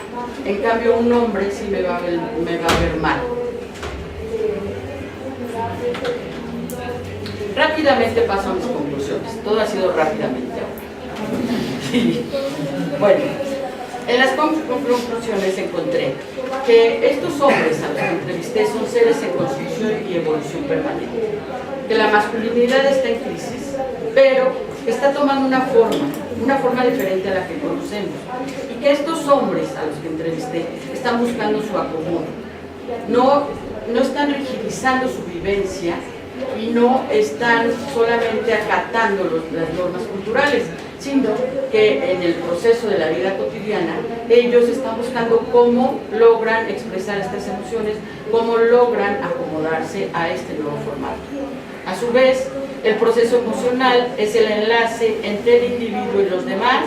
en cambio un hombre sí me va a ver mal. Rápidamente paso a mis conclusiones, todo ha sido rápidamente ahora. Sí. Bueno, en las conclusiones encontré que estos hombres a los que entrevisté son seres en construcción y evolución permanente, que la masculinidad está en crisis, pero está tomando una forma diferente a la que conocemos, y que estos hombres a los que entrevisté están buscando su acomodo, no están rigidizando su vivencia y no están solamente acatando las normas culturales, sino que en el proceso de la vida cotidiana ellos están buscando cómo logran expresar estas emociones, cómo logran acomodarse a este nuevo formato. A su vez, el proceso emocional es el enlace entre el individuo y los demás,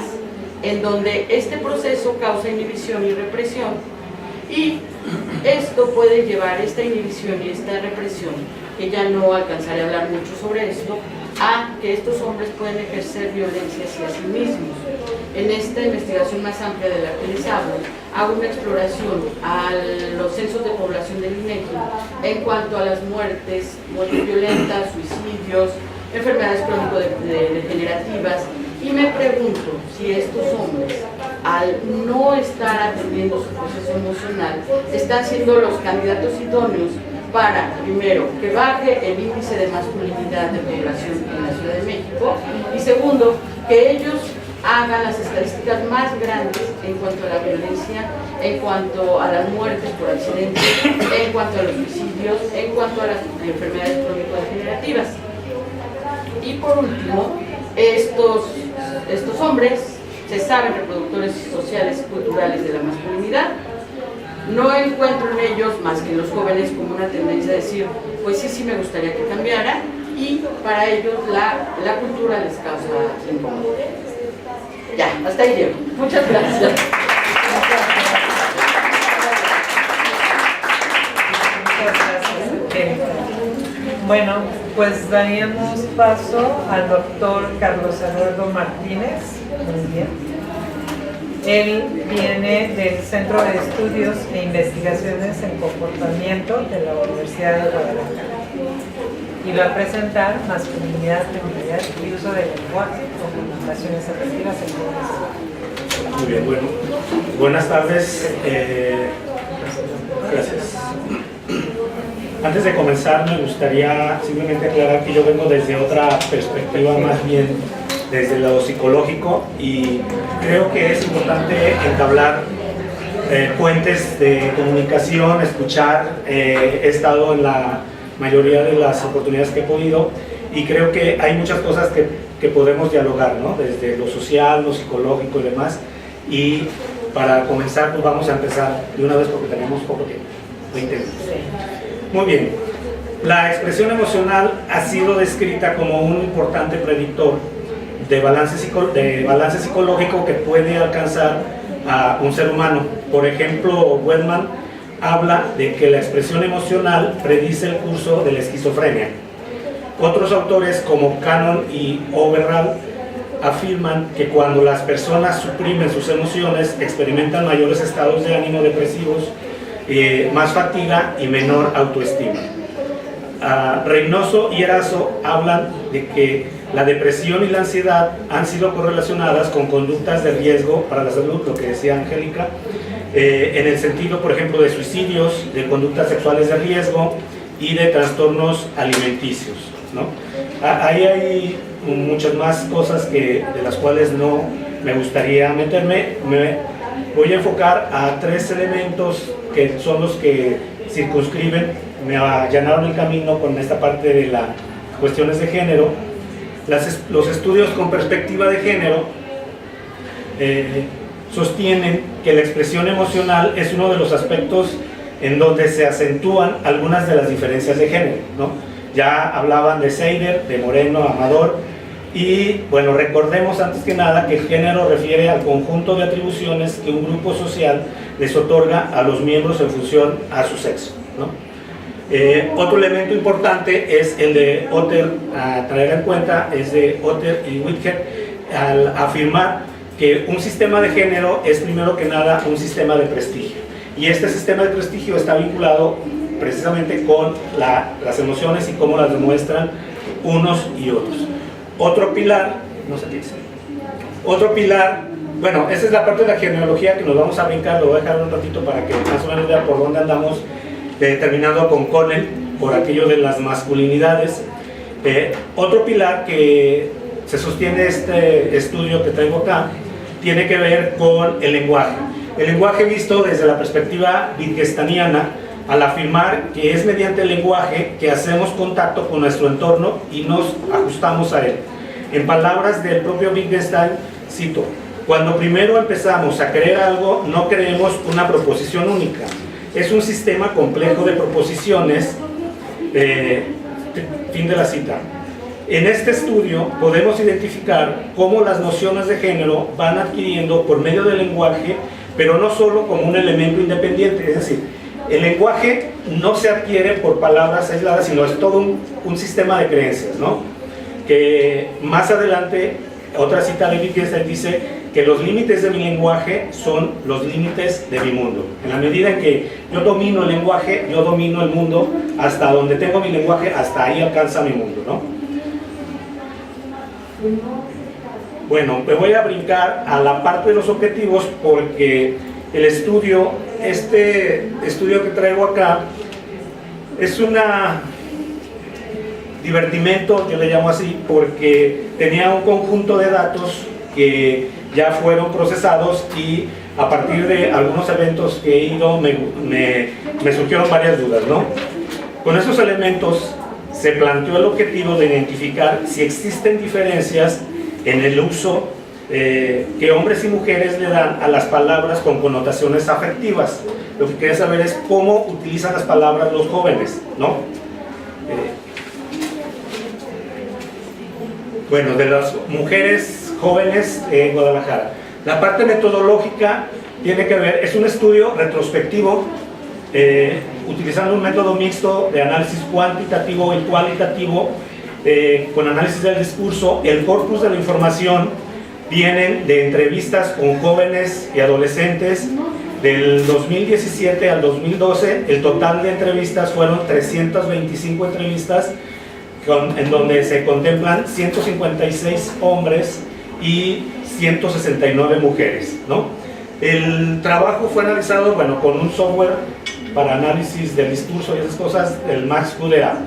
en donde este proceso causa inhibición y represión, y esto puede llevar, esta inhibición y esta represión, que ya no alcanzaré a hablar mucho sobre esto, a que estos hombres pueden ejercer violencia hacia sí mismos. En esta investigación más amplia de la que les hablo, hago una exploración a los censos de población del INEGI en cuanto a las muertes violentas, suicidios, enfermedades crónico-degenerativas, y me pregunto si estos hombres, al no estar atendiendo su proceso emocional, están siendo los candidatos idóneos para, primero, que baje el índice de masculinidad de población en la Ciudad de México, y segundo, que ellos hagan las estadísticas más grandes en cuanto a la violencia, en cuanto a las muertes por accidentes, en cuanto a los suicidios, en cuanto a las enfermedades crónico-degenerativas. Y por último, estos hombres se saben reproductores sociales y culturales de la masculinidad. No encuentro en ellos, más que en los jóvenes, como una tendencia a decir, pues sí me gustaría que cambiara, y para ellos la cultura les causa incomodidad. Ya, hasta ahí llego. Muchas gracias. Bueno, pues daríamos paso al doctor Carlos Eduardo Martínez. Muy bien. Él viene del Centro de Estudios e Investigaciones en Comportamiento de la Universidad de Guadalajara y va a presentar masculinidad, feminidad y uso del lenguaje con comunicaciones afectivas en jóvenes. Muy bien, bueno. Buenas tardes. Gracias. Antes de comenzar, me gustaría simplemente aclarar que yo vengo desde otra perspectiva, más bien desde lo psicológico, y creo que es importante entablar puentes de comunicación, escuchar. He estado en la mayoría de las oportunidades que he podido, y creo que hay muchas cosas que podemos dialogar, ¿no? Desde lo social, lo psicológico y demás. Y para comenzar, pues vamos a empezar de una vez porque tenemos poco tiempo, 20 minutos. Muy bien. La expresión emocional ha sido descrita como un importante predictor de balance psicológico que puede alcanzar a un ser humano. Por ejemplo, Wellman habla de que la expresión emocional predice el curso de la esquizofrenia. Otros autores como Cannon y Overall afirman que cuando las personas suprimen sus emociones experimentan mayores estados de ánimo depresivos, más fatiga y menor autoestima. Reynoso y Erazo hablan de que la depresión y la ansiedad han sido correlacionadas con conductas de riesgo para la salud, lo que decía Angélica, en el sentido, por ejemplo, de suicidios, de conductas sexuales de riesgo y de trastornos alimenticios, ¿no? Ahí hay muchas más cosas de las cuales no me gustaría meterme. Me voy a enfocar a 3 elementos que son los que circunscriben, me allanaron el camino con esta parte de las cuestiones de género. Los estudios con perspectiva de género sostienen que la expresión emocional es uno de los aspectos en donde se acentúan algunas de las diferencias de género, ¿no? Ya hablaban de Seider, de Moreno, Amador, y bueno, recordemos antes que nada que el género refiere al conjunto de atribuciones que un grupo social les otorga a los miembros en función a su sexo, ¿no? Otro elemento importante es el de Otter, a traer en cuenta, es de Otter y Whittaker, al afirmar que un sistema de género es primero que nada un sistema de prestigio, y este sistema de prestigio está vinculado precisamente con las emociones y cómo las demuestran unos y otros. Otro pilar, no sé qué dice. Otro pilar, bueno, esa es la parte de la genealogía que nos vamos a brincar, lo voy a dejar un ratito para que más o menos vean por dónde andamos, determinado con Connell, por aquello de las masculinidades. Otro pilar que se sostiene este estudio que traigo acá, tiene que ver con el lenguaje. El lenguaje visto desde la perspectiva wittgensteiniana, al afirmar que es mediante el lenguaje que hacemos contacto con nuestro entorno y nos ajustamos a él. En palabras del propio Wittgenstein, cito: cuando primero empezamos a creer algo, no creemos una proposición única, es un sistema complejo de proposiciones. Fin de la cita. En este estudio podemos identificar cómo las nociones de género van adquiriendo por medio del lenguaje, pero no solo como un elemento independiente, es decir, el lenguaje no se adquiere por palabras aisladas, sino es todo un sistema de creencias, ¿no? Que más adelante, otra cita de Wittgenstein dice que los límites de mi lenguaje son los límites de mi mundo. En la medida en que yo domino el lenguaje, yo domino el mundo. Hasta donde tengo mi lenguaje, hasta ahí alcanza mi mundo, ¿no? Bueno, me voy a brincar a la parte de los objetivos porque el estudio, este estudio que traigo acá, es una divertimento, yo le llamo así, porque tenía un conjunto de datos que ya fueron procesados y a partir de algunos eventos que he ido me surgieron varias dudas, ¿no? Con esos elementos se planteó el objetivo de identificar si existen diferencias en el uso que hombres y mujeres le dan a las palabras con connotaciones afectivas. Lo que quería saber es cómo utilizan las palabras los jóvenes, ¿no? Bueno, de las mujeres jóvenes en Guadalajara. La parte metodológica tiene que ver, es un estudio retrospectivo utilizando un método mixto de análisis cuantitativo y cualitativo con análisis del discurso. El corpus de la información vienen de entrevistas con jóvenes y adolescentes del 2017 al 2012. El total de entrevistas fueron 325 entrevistas en donde se contemplan 156 hombres y 169 mujeres, ¿no? El trabajo fue analizado, bueno, con un software para análisis del discurso y esas cosas, el Max QDA.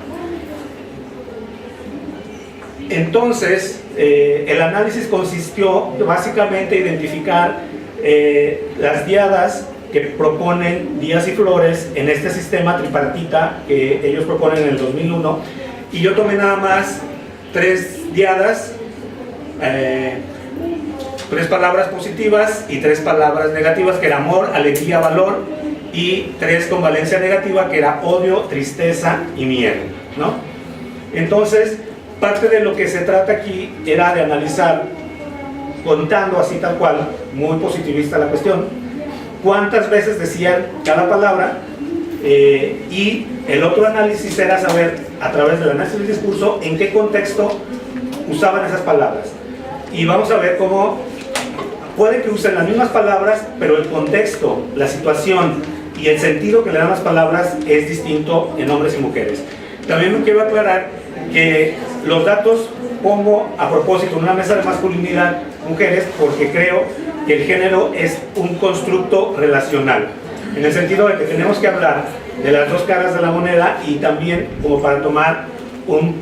Entonces, el análisis consistió básicamente en identificar las diadas que proponen Díaz y Flores en este sistema tripartita que ellos proponen en el 2001, y yo tomé nada más 3 diadas, 3 palabras positivas y 3 palabras negativas, que era amor, alegría, valor, y 3 con valencia negativa, que era odio, tristeza y miedo, ¿no? Entonces, parte de lo que se trata aquí era de analizar, contando así tal cual, muy positivista la cuestión, cuántas veces decían cada palabra, y el otro análisis era saber, a través del análisis del discurso, en qué contexto usaban esas palabras. Y vamos a ver cómo puede que usen las mismas palabras, pero el contexto, la situación y el sentido que le dan las palabras es distinto en hombres y mujeres. También me quiero aclarar que los datos pongo a propósito en una mesa de masculinidad mujeres porque creo que el género es un constructo relacional, en el sentido de que tenemos que hablar de las dos caras de la moneda y también como para tomar un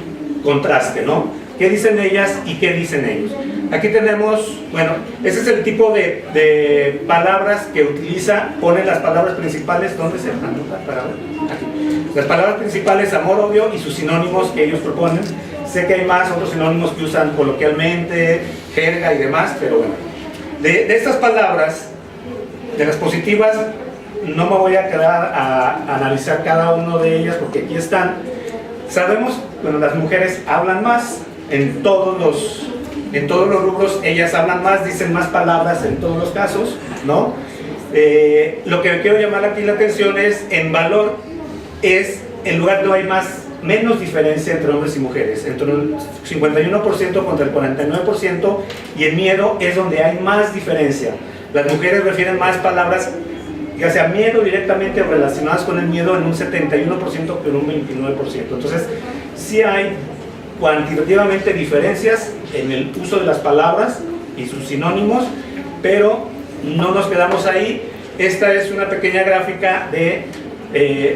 contraste, ¿no? ¿Qué dicen ellas y qué dicen ellos? Aquí tenemos, bueno, ese es el tipo de palabras que utiliza, pone las palabras principales, ¿dónde se anota? Para ver, aquí. Las palabras principales, amor, odio y sus sinónimos que ellos proponen. Sé que hay más otros sinónimos que usan coloquialmente, jerga y demás, pero bueno. De estas palabras, de las positivas, no me voy a quedar a analizar cada una de ellas porque aquí están. Sabemos, bueno, las mujeres hablan más en todos los rubros, ellas hablan más, dicen más palabras en todos los casos, ¿no? Lo que quiero llamar aquí la atención es, en valor, es el lugar donde hay menos diferencia entre hombres y mujeres, entre el 51% contra el 49%, y en miedo es donde hay más diferencia. Las mujeres refieren más palabras, ya sea miedo directamente o relacionadas con el miedo, en un 71% que en un 29%. Entonces, sí hay cuantitativamente diferencias en el uso de las palabras y sus sinónimos, pero no nos quedamos ahí. Esta es una pequeña gráfica de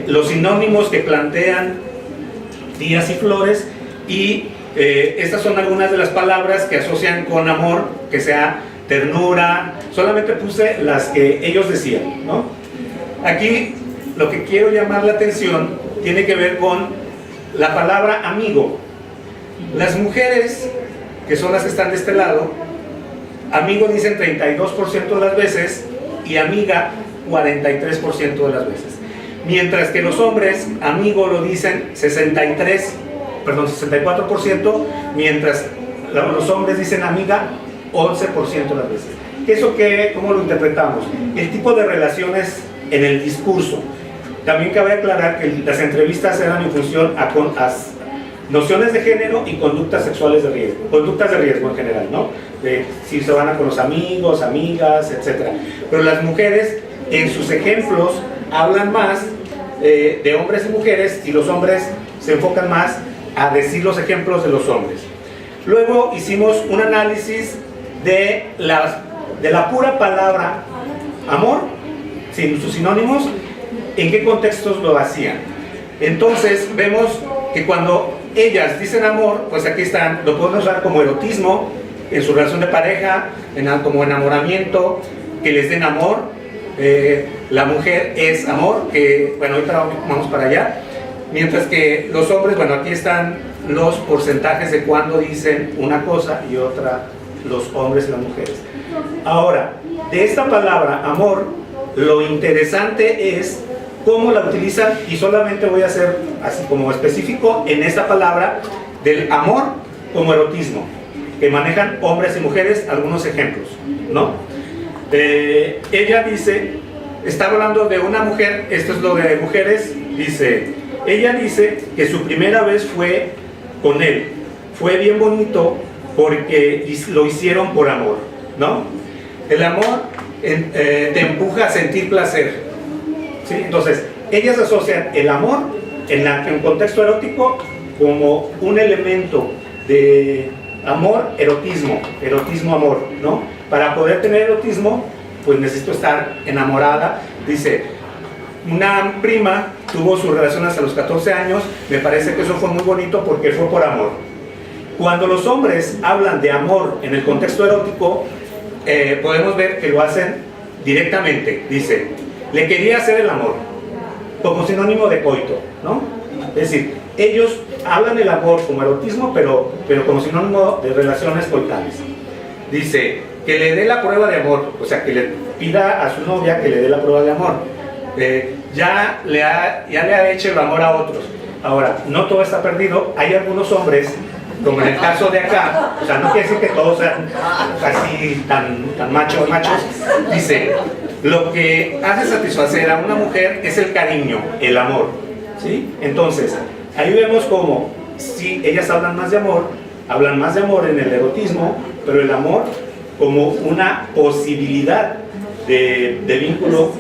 los sinónimos que plantean Díaz y Flores, y estas son algunas de las palabras que asocian con amor, que sea ternura. Solamente puse las que ellos decían, ¿no? Aquí lo que quiero llamar la atención tiene que ver con la palabra amigo. Las mujeres, que son las que están de este lado, amigo dicen 32% de las veces y amiga 43% de las veces. Mientras que los hombres, amigo lo dicen 64%, mientras los hombres dicen amiga 11% de las veces. ¿Eso qué? ¿Cómo lo interpretamos? El tipo de relaciones en el discurso. También cabe aclarar que las entrevistas eran en función a nociones de género y conductas sexuales de riesgo, conductas de riesgo en general, ¿no? De si se van a con los amigos, amigas, etc. Pero las mujeres, en sus ejemplos, hablan más de hombres y mujeres, y los hombres se enfocan más a decir los ejemplos de los hombres. Luego hicimos un análisis de la pura palabra amor, sin sus sinónimos, en qué contextos lo hacían. Entonces vemos que cuando ellas dicen amor, pues aquí están, lo podemos usar como erotismo en su relación de pareja, como enamoramiento, que les den amor. La mujer es amor, que bueno, ahorita vamos para allá. Mientras que los hombres, bueno, aquí están los porcentajes de cuando dicen una cosa y otra, los hombres y las mujeres. Ahora, de esta palabra amor, lo interesante es cómo la utilizan, y solamente voy a ser así como específico en esta palabra del amor como erotismo, que manejan hombres y mujeres. Algunos ejemplos, ¿no? Ella dice, está hablando de una mujer, esto es lo de mujeres, dice, ella dice que su primera vez fue con él, fue bien bonito porque lo hicieron por amor, ¿no? El amor te empuja a sentir placer, ¿sí? Entonces, ellas asocian el amor en contexto erótico como un elemento de amor, erotismo, amor, ¿no? Para poder tener erotismo, pues necesito estar enamorada. Dice, una prima tuvo sus relaciones a los 14 años, me parece que eso fue muy bonito porque fue por amor. Cuando los hombres hablan de amor en el contexto erótico, podemos ver que lo hacen directamente. Dice, le quería hacer el amor, como sinónimo de coito, ¿no? Es decir, ellos hablan del amor como erotismo, pero como sinónimo de relaciones coitales. Dice, que le dé la prueba de amor, o sea, que le pida a su novia que le dé la prueba de amor. Ya le ha hecho el amor a otros. Ahora, no todo está perdido. Hay algunos hombres, como en el caso de acá, o sea, no quiere decir que todos sean así tan machos. Dice, lo que hace satisfacer a una mujer es el cariño, el amor, ¿sí? Entonces, ahí vemos como, sí, ellas hablan más de amor en el erotismo, pero el amor como una posibilidad de vínculo.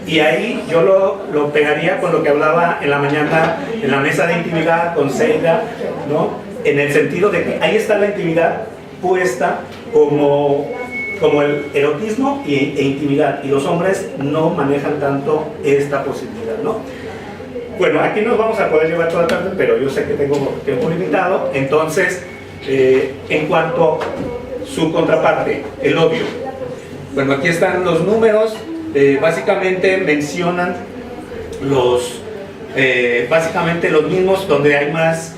Y ahí yo lo pegaría con lo que hablaba en la mañana en la mesa de intimidad con Seida, ¿no? En el sentido de que ahí está la intimidad puesta como el erotismo e intimidad, y los hombres no manejan tanto esta posibilidad, ¿no? Bueno, aquí nos vamos a poder llevar toda la tarde, pero yo sé que tengo tiempo limitado. Entonces, en cuanto a su contraparte, el odio, bueno, aquí están los números. Básicamente mencionan básicamente los mismos, donde hay más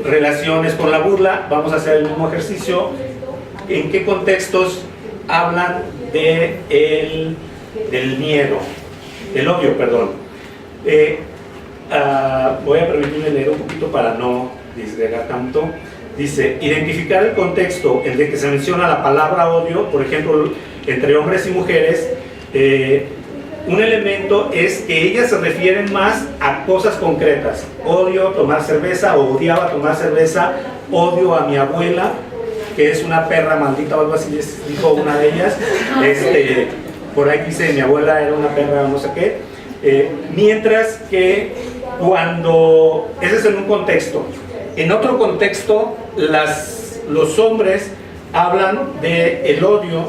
relaciones con la burla. Vamos a hacer el mismo ejercicio. ¿En qué contextos hablan del miedo? Del odio, perdón. voy a permitirme leer un poquito para no disgregar tanto. Dice, identificar el contexto en el que se menciona la palabra odio, por ejemplo, entre hombres y mujeres. Un elemento es que ellas se refieren más a cosas concretas. Odio tomar cerveza, o odiaba tomar cerveza, odio a mi abuela, que es una perra maldita o algo así, dijo una de ellas. Por ahí dice, mi abuela era una perra no sé qué. Mientras que cuando, ese es en un contexto. En otro contexto, los hombres hablan del odio,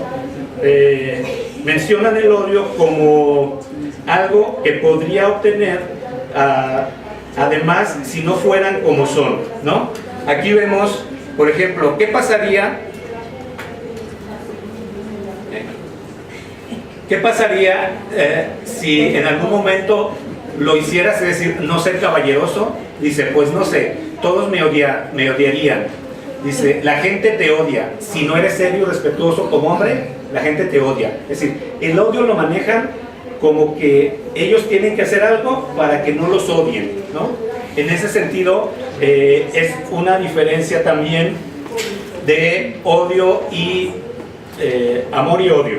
mencionan el odio como algo que podría obtener, además, si no fueran como son, ¿no? Aquí vemos, por ejemplo, ¿qué pasaría si en algún momento lo hicieras, es decir, no ser caballeroso? Dice, pues no sé, todos me odiarían. Dice, la gente te odia. Si no eres serio, respetuoso como hombre, la gente te odia. Es decir, el odio lo manejan como que ellos tienen que hacer algo para que no los odien, ¿no? En ese sentido, es una diferencia también de odio y amor y odio.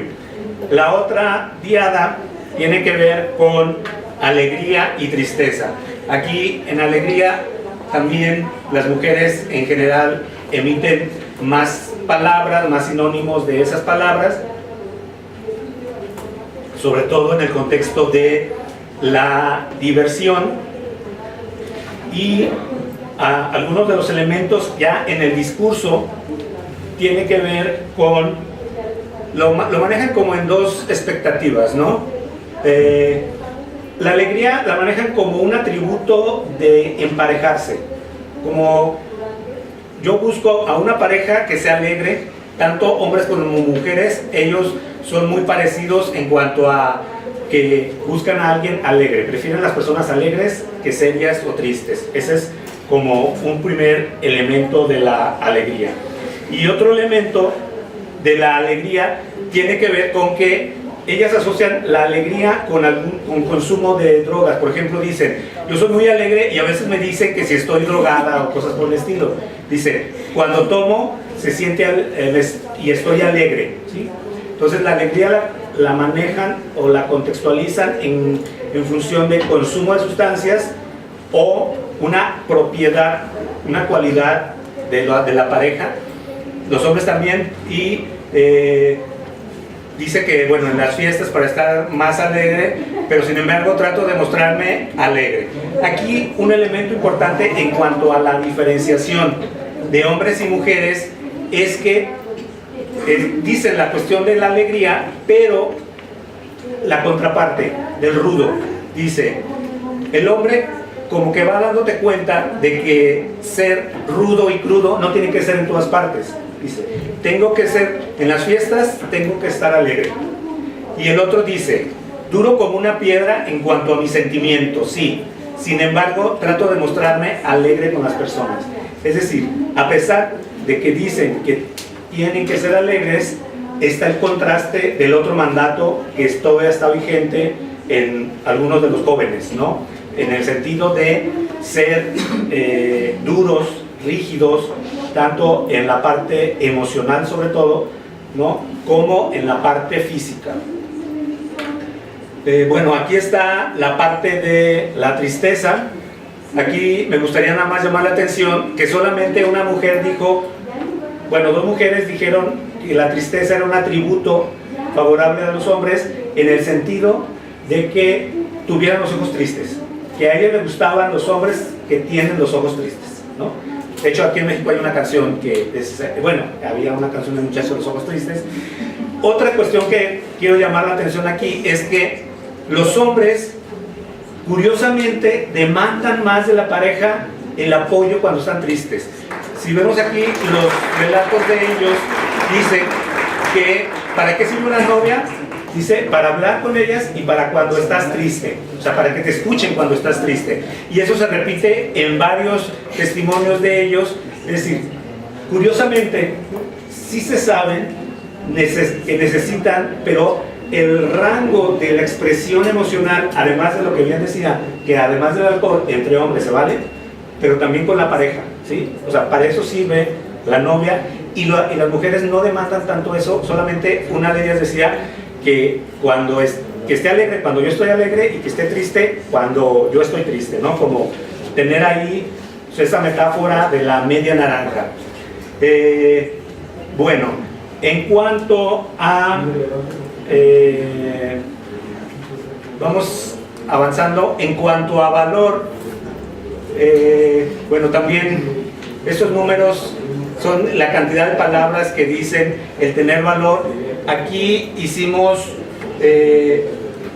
La otra diada tiene que ver con alegría y tristeza. Aquí en alegría también las mujeres en general emiten más palabras, más sinónimos de esas palabras, sobre todo en el contexto de la diversión, y algunos de los elementos ya en el discurso tiene que ver con, lo manejan como en dos expectativas, ¿no? La alegría la manejan como un atributo de emparejarse, como yo busco a una pareja que sea alegre, tanto hombres como mujeres, ellos son muy parecidos en cuanto a que buscan a alguien alegre, prefieren las personas alegres que serias o tristes. Ese es como un primer elemento de la alegría. Y otro elemento de la alegría tiene que ver con que ellas asocian la alegría con consumo de drogas. Por ejemplo, dicen, yo soy muy alegre, y a veces me dicen que si estoy drogada o cosas por el estilo. Dice, cuando tomo se siente y estoy alegre, ¿sí? Entonces la alegría la manejan o la contextualizan en función de consumo de sustancias o una propiedad, una cualidad de la pareja. Los hombres también, y dice que, bueno, en las fiestas para estar más alegre, pero sin embargo trato de mostrarme alegre. Aquí un elemento importante en cuanto a la diferenciación de hombres y mujeres es que dicen la cuestión de la alegría, pero la contraparte del rudo. Dice, el hombre como que va dándote cuenta de que ser rudo y crudo no tiene que ser en todas partes. Dice, tengo que ser, en las fiestas tengo que estar alegre. Y el otro dice, duro como una piedra en cuanto a mis sentimientos, sí. Sin embargo, trato de mostrarme alegre con las personas. Es decir, a pesar de que dicen que tienen que ser alegres, está el contraste del otro mandato que todavía está vigente en algunos de los jóvenes, ¿no? En el sentido de ser duros, rígidos, tanto en la parte emocional sobre todo, ¿no?, como en la parte física. Bueno, aquí está la parte de la tristeza. Aquí me gustaría nada más llamar la atención que solamente una mujer dijo, bueno, dos mujeres dijeron que la tristeza era un atributo favorable a los hombres en el sentido de que tuvieran los ojos tristes, que a ella le gustaban los hombres que tienen los ojos tristes, ¿no? De hecho, aquí en México hay una canción que es, bueno, había una canción de Muchachos de los Ojos Tristes. Otra cuestión que quiero llamar la atención aquí es que los hombres, curiosamente, demandan más de la pareja el apoyo cuando están tristes. Si vemos aquí los relatos de ellos, dicen que ¿para qué sirve una novia? Dice, para hablar con ellas y para cuando estás triste, o sea, para que te escuchen cuando estás triste. Y eso se repite en varios testimonios de ellos. Es decir, curiosamente, sí se saben que necesitan, pero el rango de la expresión emocional, además de lo que bien decía, que además del alcohol, entre hombres se vale, pero también con la pareja, ¿sí? O sea, para eso sirve la novia, y las mujeres no demandan tanto eso, solamente una de ellas decía que que esté alegre cuando yo estoy alegre y que esté triste cuando yo estoy triste, ¿no? Como tener ahí esa metáfora de la media naranja. Bueno, en cuanto a... vamos avanzando. En cuanto a valor, bueno, también estos números son la cantidad de palabras que dicen el tener valor. Aquí hicimos,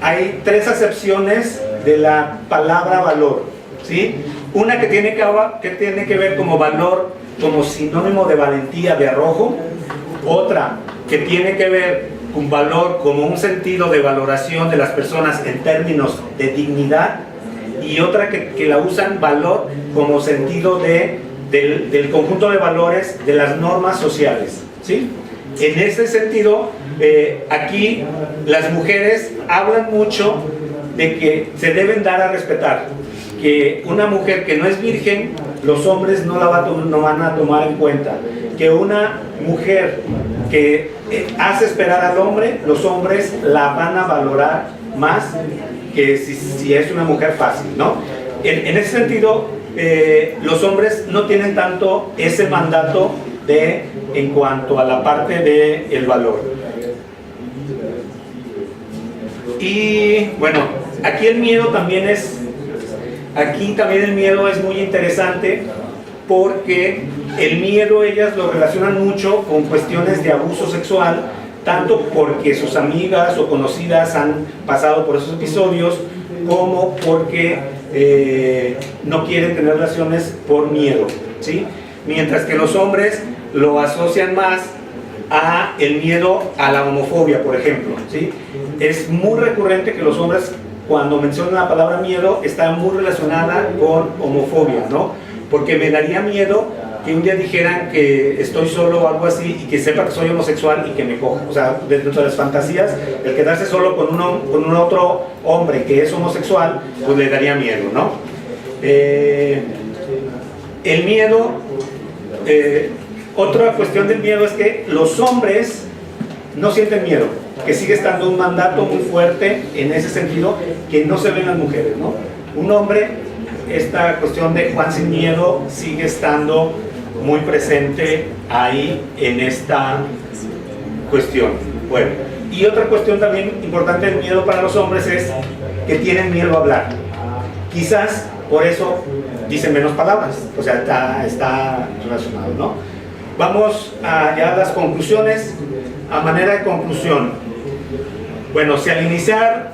hay 3 acepciones de la palabra valor, ¿sí? Una que tiene que ver como valor, como sinónimo de valentía, de arrojo. Otra que tiene que ver con valor como un sentido de valoración de las personas en términos de dignidad. Y otra que la usan valor como sentido del conjunto de valores de las normas sociales, ¿sí? En ese sentido, aquí las mujeres hablan mucho de que se deben dar a respetar, que una mujer que no es virgen, los hombres no van a tomar en cuenta, que una mujer que hace esperar al hombre, los hombres la van a valorar más que si es una mujer fácil, ¿no? En ese sentido, los hombres no tienen tanto ese mandato en cuanto a la parte del valor. Y bueno, aquí el miedo también es muy interesante, porque el miedo ellas lo relacionan mucho con cuestiones de abuso sexual, tanto porque sus amigas o conocidas han pasado por esos episodios, como porque no quieren tener relaciones por miedo, ¿sí? Mientras que los hombres lo asocian más a el miedo a la homofobia, por ejemplo, ¿sí? Es muy recurrente que los hombres, cuando mencionan la palabra miedo, está muy relacionada con homofobia, ¿no? Porque me daría miedo que un día dijeran que estoy solo o algo así, y que sepa que soy homosexual y que me coja. O sea, dentro de las fantasías, el quedarse solo con un otro hombre que es homosexual, pues le daría miedo, ¿no? El miedo, otra cuestión del miedo es que los hombres no sienten miedo, que sigue estando un mandato muy fuerte en ese sentido, que no se ven las mujeres, ¿no? Un hombre, esta cuestión de Juan sin miedo sigue estando muy presente ahí en esta cuestión. Bueno, y otra cuestión también importante del miedo para los hombres es que tienen miedo a hablar. Quizás por eso dicen menos palabras, o sea, está relacionado, ¿no? Vamos ya a las conclusiones. A manera de conclusión, bueno, si al iniciar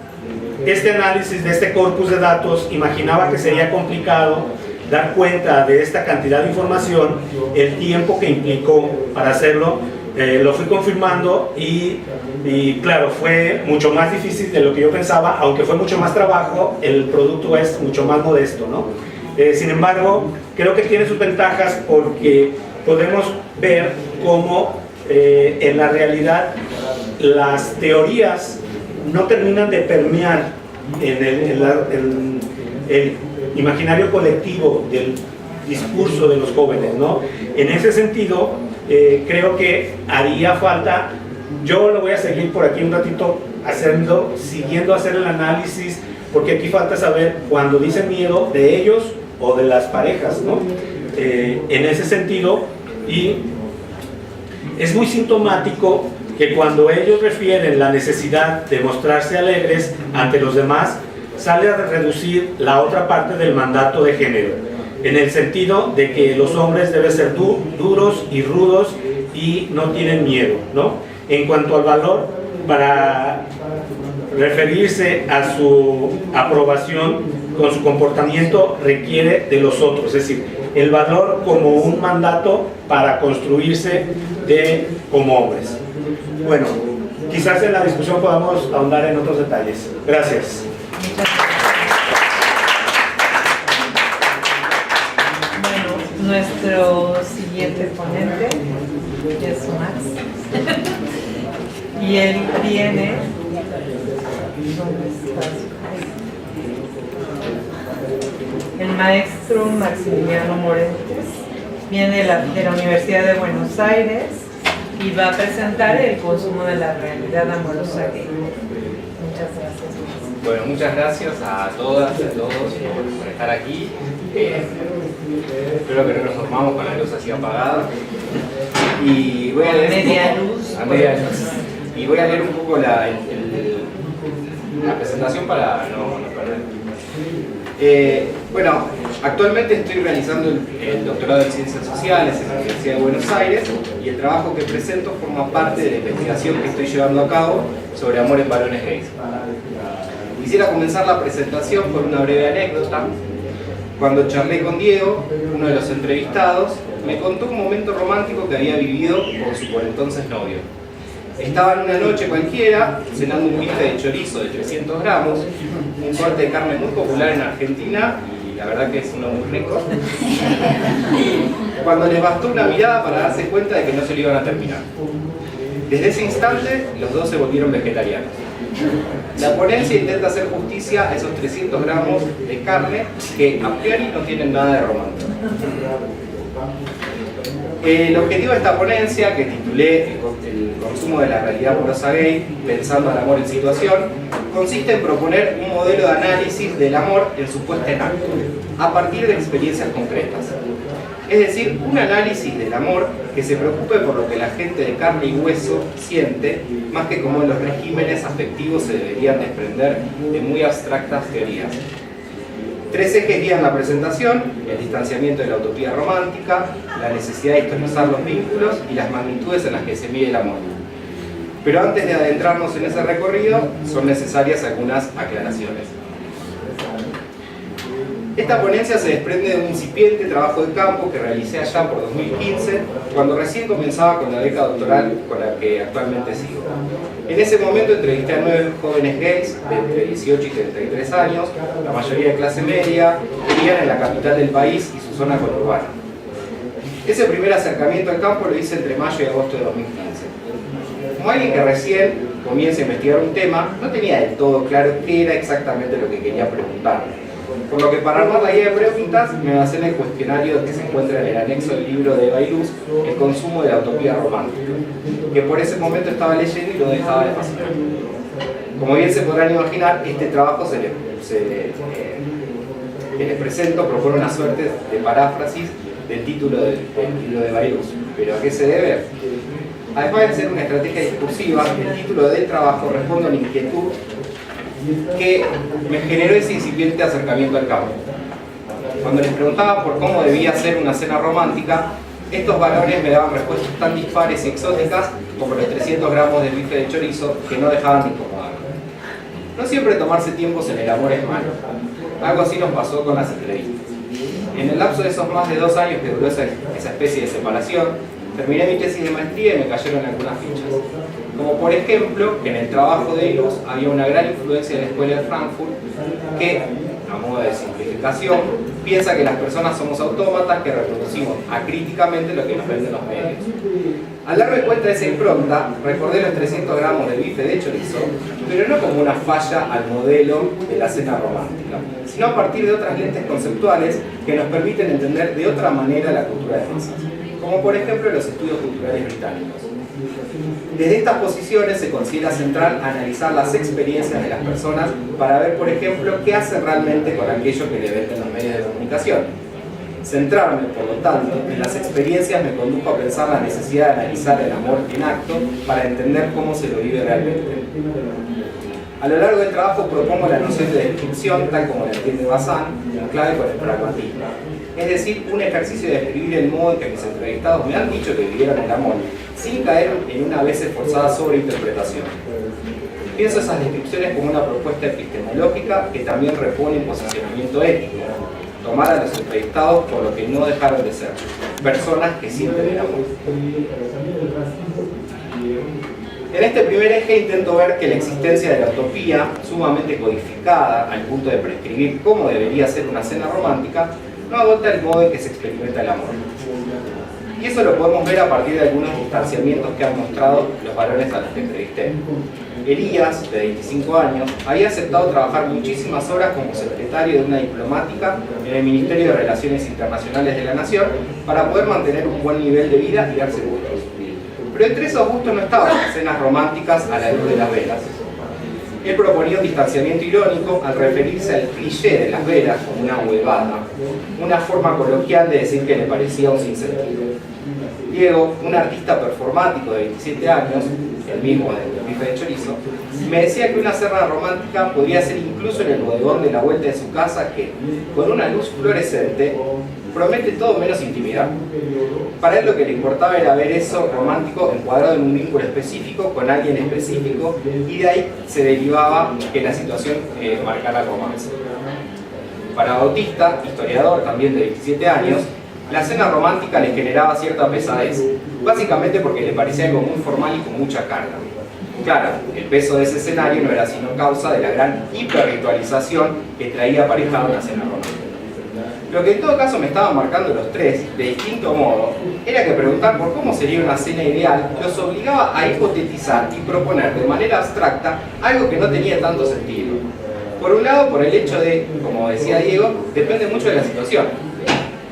este análisis de este corpus de datos imaginaba que sería complicado dar cuenta de esta cantidad de información, el tiempo que implicó para hacerlo, lo fui confirmando, y claro, fue mucho más difícil de lo que yo pensaba. Aunque fue mucho más trabajo, el producto es mucho más modesto, ¿no? Sin embargo, creo que tiene sus ventajas, porque podemos ver cómo en la realidad las teorías no terminan de permear en el imaginario colectivo del discurso de los jóvenes, ¿no? En ese sentido, creo que haría falta, yo lo voy a seguir por aquí un ratito siguiendo a hacer el análisis, porque aquí falta saber cuando dicen miedo de ellos o de las parejas, ¿no? En ese sentido, y es muy sintomático que cuando ellos refieren la necesidad de mostrarse alegres ante los demás, sale a reducir la otra parte del mandato de género, en el sentido de que los hombres deben ser duros y rudos y no tienen miedo, ¿no? En cuanto al valor, para referirse a su aprobación con su comportamiento, requiere de los otros, es decir, el valor como un mandato para construirse como hombres. Bueno, quizás en la discusión podamos ahondar en otros detalles. Gracias. Bueno, nuestro siguiente ponente es Max. Y él viene, ¿dónde está? El maestro Maximiliano Morentes viene de la Universidad de Buenos Aires y va a presentar el consumo de la realidad amorosa gay. Muchas gracias. Bueno, muchas gracias a todas y a todos por estar aquí. Espero que no nos dormamos con la luz así apagada. Y voy a leer Media luz. a media luz. Y voy a leer un poco la presentación para no perder. Bueno, actualmente estoy realizando el doctorado en Ciencias Sociales en la Universidad de Buenos Aires y el trabajo que presento forma parte de la investigación que estoy llevando a cabo sobre amor en varones gays. Quisiera comenzar la presentación con una breve anécdota. Cuando charlé con Diego, uno de los entrevistados, me contó un momento romántico que había vivido con su por entonces novio. Estaban una noche cualquiera, cenando un bife de chorizo de 300 gramos, un corte de carne muy popular en Argentina, y la verdad que es uno muy rico, cuando les bastó una mirada para darse cuenta de que no se lo iban a terminar. Desde ese instante, los dos se volvieron vegetarianos. La ponencia intenta hacer justicia a esos 300 gramos de carne que a priori no tienen nada de romántico. El objetivo de esta ponencia, que titulé El consumo de la realidad amorosa gay, pensando al amor en situación, consiste en proponer un modelo de análisis del amor en su puesta en acto, a partir de experiencias concretas. Es decir, un análisis del amor que se preocupe por lo que la gente de carne y hueso siente, más que cómo los regímenes afectivos se deberían desprender de muy abstractas teorías. 3 ejes guían la presentación: el distanciamiento de la utopía romántica, la necesidad de historizar los vínculos y las magnitudes en las que se mide el amor. Pero antes de adentrarnos en ese recorrido, son necesarias algunas aclaraciones. Esta ponencia se desprende de un incipiente trabajo de campo que realicé allá por 2015, cuando recién comenzaba con la beca doctoral con la que actualmente sigo. En ese momento entrevisté a 9 jóvenes gays de entre 18 y 33 años, la mayoría de clase media, que vivían en la capital del país y su zona conurbana. Ese primer acercamiento al campo lo hice entre mayo y agosto de 2015. Como alguien que recién comienza a investigar un tema, no tenía del todo claro qué era exactamente lo que quería preguntar. Por lo que para armar la guía de preguntas me basé en el cuestionario que se encuentra en el anexo del libro de Eva y Luz, El consumo de la utopía romántica, que por ese momento estaba leyendo y no dejaba de fascinar. Como bien se podrán imaginar, este trabajo que les presento propone una suerte de paráfrasis del título del libro de Eva y Luz. ¿Pero a qué se debe? Además de ser una estrategia discursiva, el título del trabajo responde a una inquietud que me generó ese incipiente acercamiento al campo. Cuando les preguntaba por cómo debía ser una cena romántica, estos valores me daban respuestas tan dispares y exóticas como los 300 gramos de bife de chorizo que no dejaban de incomodarme. No siempre tomarse tiempos en el amor es malo. Algo así nos pasó con las entrevistas. En el lapso de esos más de 2 años que duró esa especie de separación, terminé mi tesis de maestría y me cayeron algunas fichas. Como por ejemplo, que en el trabajo de Luz había una gran influencia de la escuela de Frankfurt que, a modo de simplificación, piensa que las personas somos autómatas que reproducimos acríticamente lo que nos venden los medios. Al darme cuenta de esa impronta, recordé los 300 gramos de bife de chorizo, pero no como una falla al modelo de la cena romántica, sino a partir de otras lentes conceptuales que nos permiten entender de otra manera la cultura de masas, como por ejemplo los estudios culturales británicos. Desde estas posiciones se considera central analizar las experiencias de las personas para ver, por ejemplo, qué hacen realmente con aquello que le venden los medios de comunicación. Centrarme, por lo tanto, en las experiencias me condujo a pensar la necesidad de analizar el amor en acto para entender cómo se lo vive realmente. A lo largo del trabajo propongo la noción de descripción, tal como la entiende Bazán, en clave con el pragmatismo. Es decir, un ejercicio de describir el modo en que mis entrevistados me han dicho que vivieron el amor, sin caer en una vez esforzada sobreinterpretación. Pienso esas descripciones como una propuesta epistemológica que también repone un posicionamiento ético, tomar a los entrevistados por lo que no dejaron de ser, personas que sienten el amor. En este primer eje intento ver que la existencia de la utopía, sumamente codificada al punto de prescribir cómo debería ser una cena romántica, no agota el modo en que se experimenta el amor. Y eso lo podemos ver a partir de algunos distanciamientos que han mostrado los varones a los que entrevisté. Elías, de 25 años, había aceptado trabajar muchísimas horas como secretario de una diplomática en el Ministerio de Relaciones Internacionales de la Nación para poder mantener un buen nivel de vida y darse gustos. Pero entre esos gustos no estaban las cenas románticas a la luz de las velas. Él proponía un distanciamiento irónico al referirse al cliché de las velas como una huevada, una forma coloquial de decir que le parecía un sinsentido. Diego, un artista performático de 27 años, el mismo del bife de chorizo, me decía que una cena romántica podría ser incluso en el bodegón de la vuelta de su casa que, con una luz fluorescente, promete todo menos intimidad. Para él lo que le importaba era ver eso romántico encuadrado en un vínculo específico con alguien específico, y de ahí se derivaba que la situación marcara romance. Para Bautista, historiador también de 27 años, la cena romántica le generaba cierta pesadez, básicamente porque le parecía algo muy formal y con mucha carga. Claro, el peso de ese escenario no era sino causa de la gran hiperritualización que traía aparejada una cena romántica. Lo que en todo caso me estaban marcando los tres, de distinto modo, era que preguntar por cómo sería una cena ideal los obligaba a hipotetizar y proponer de manera abstracta algo que no tenía tanto sentido. Por un lado, por el hecho de, como decía Diego, depende mucho de la situación.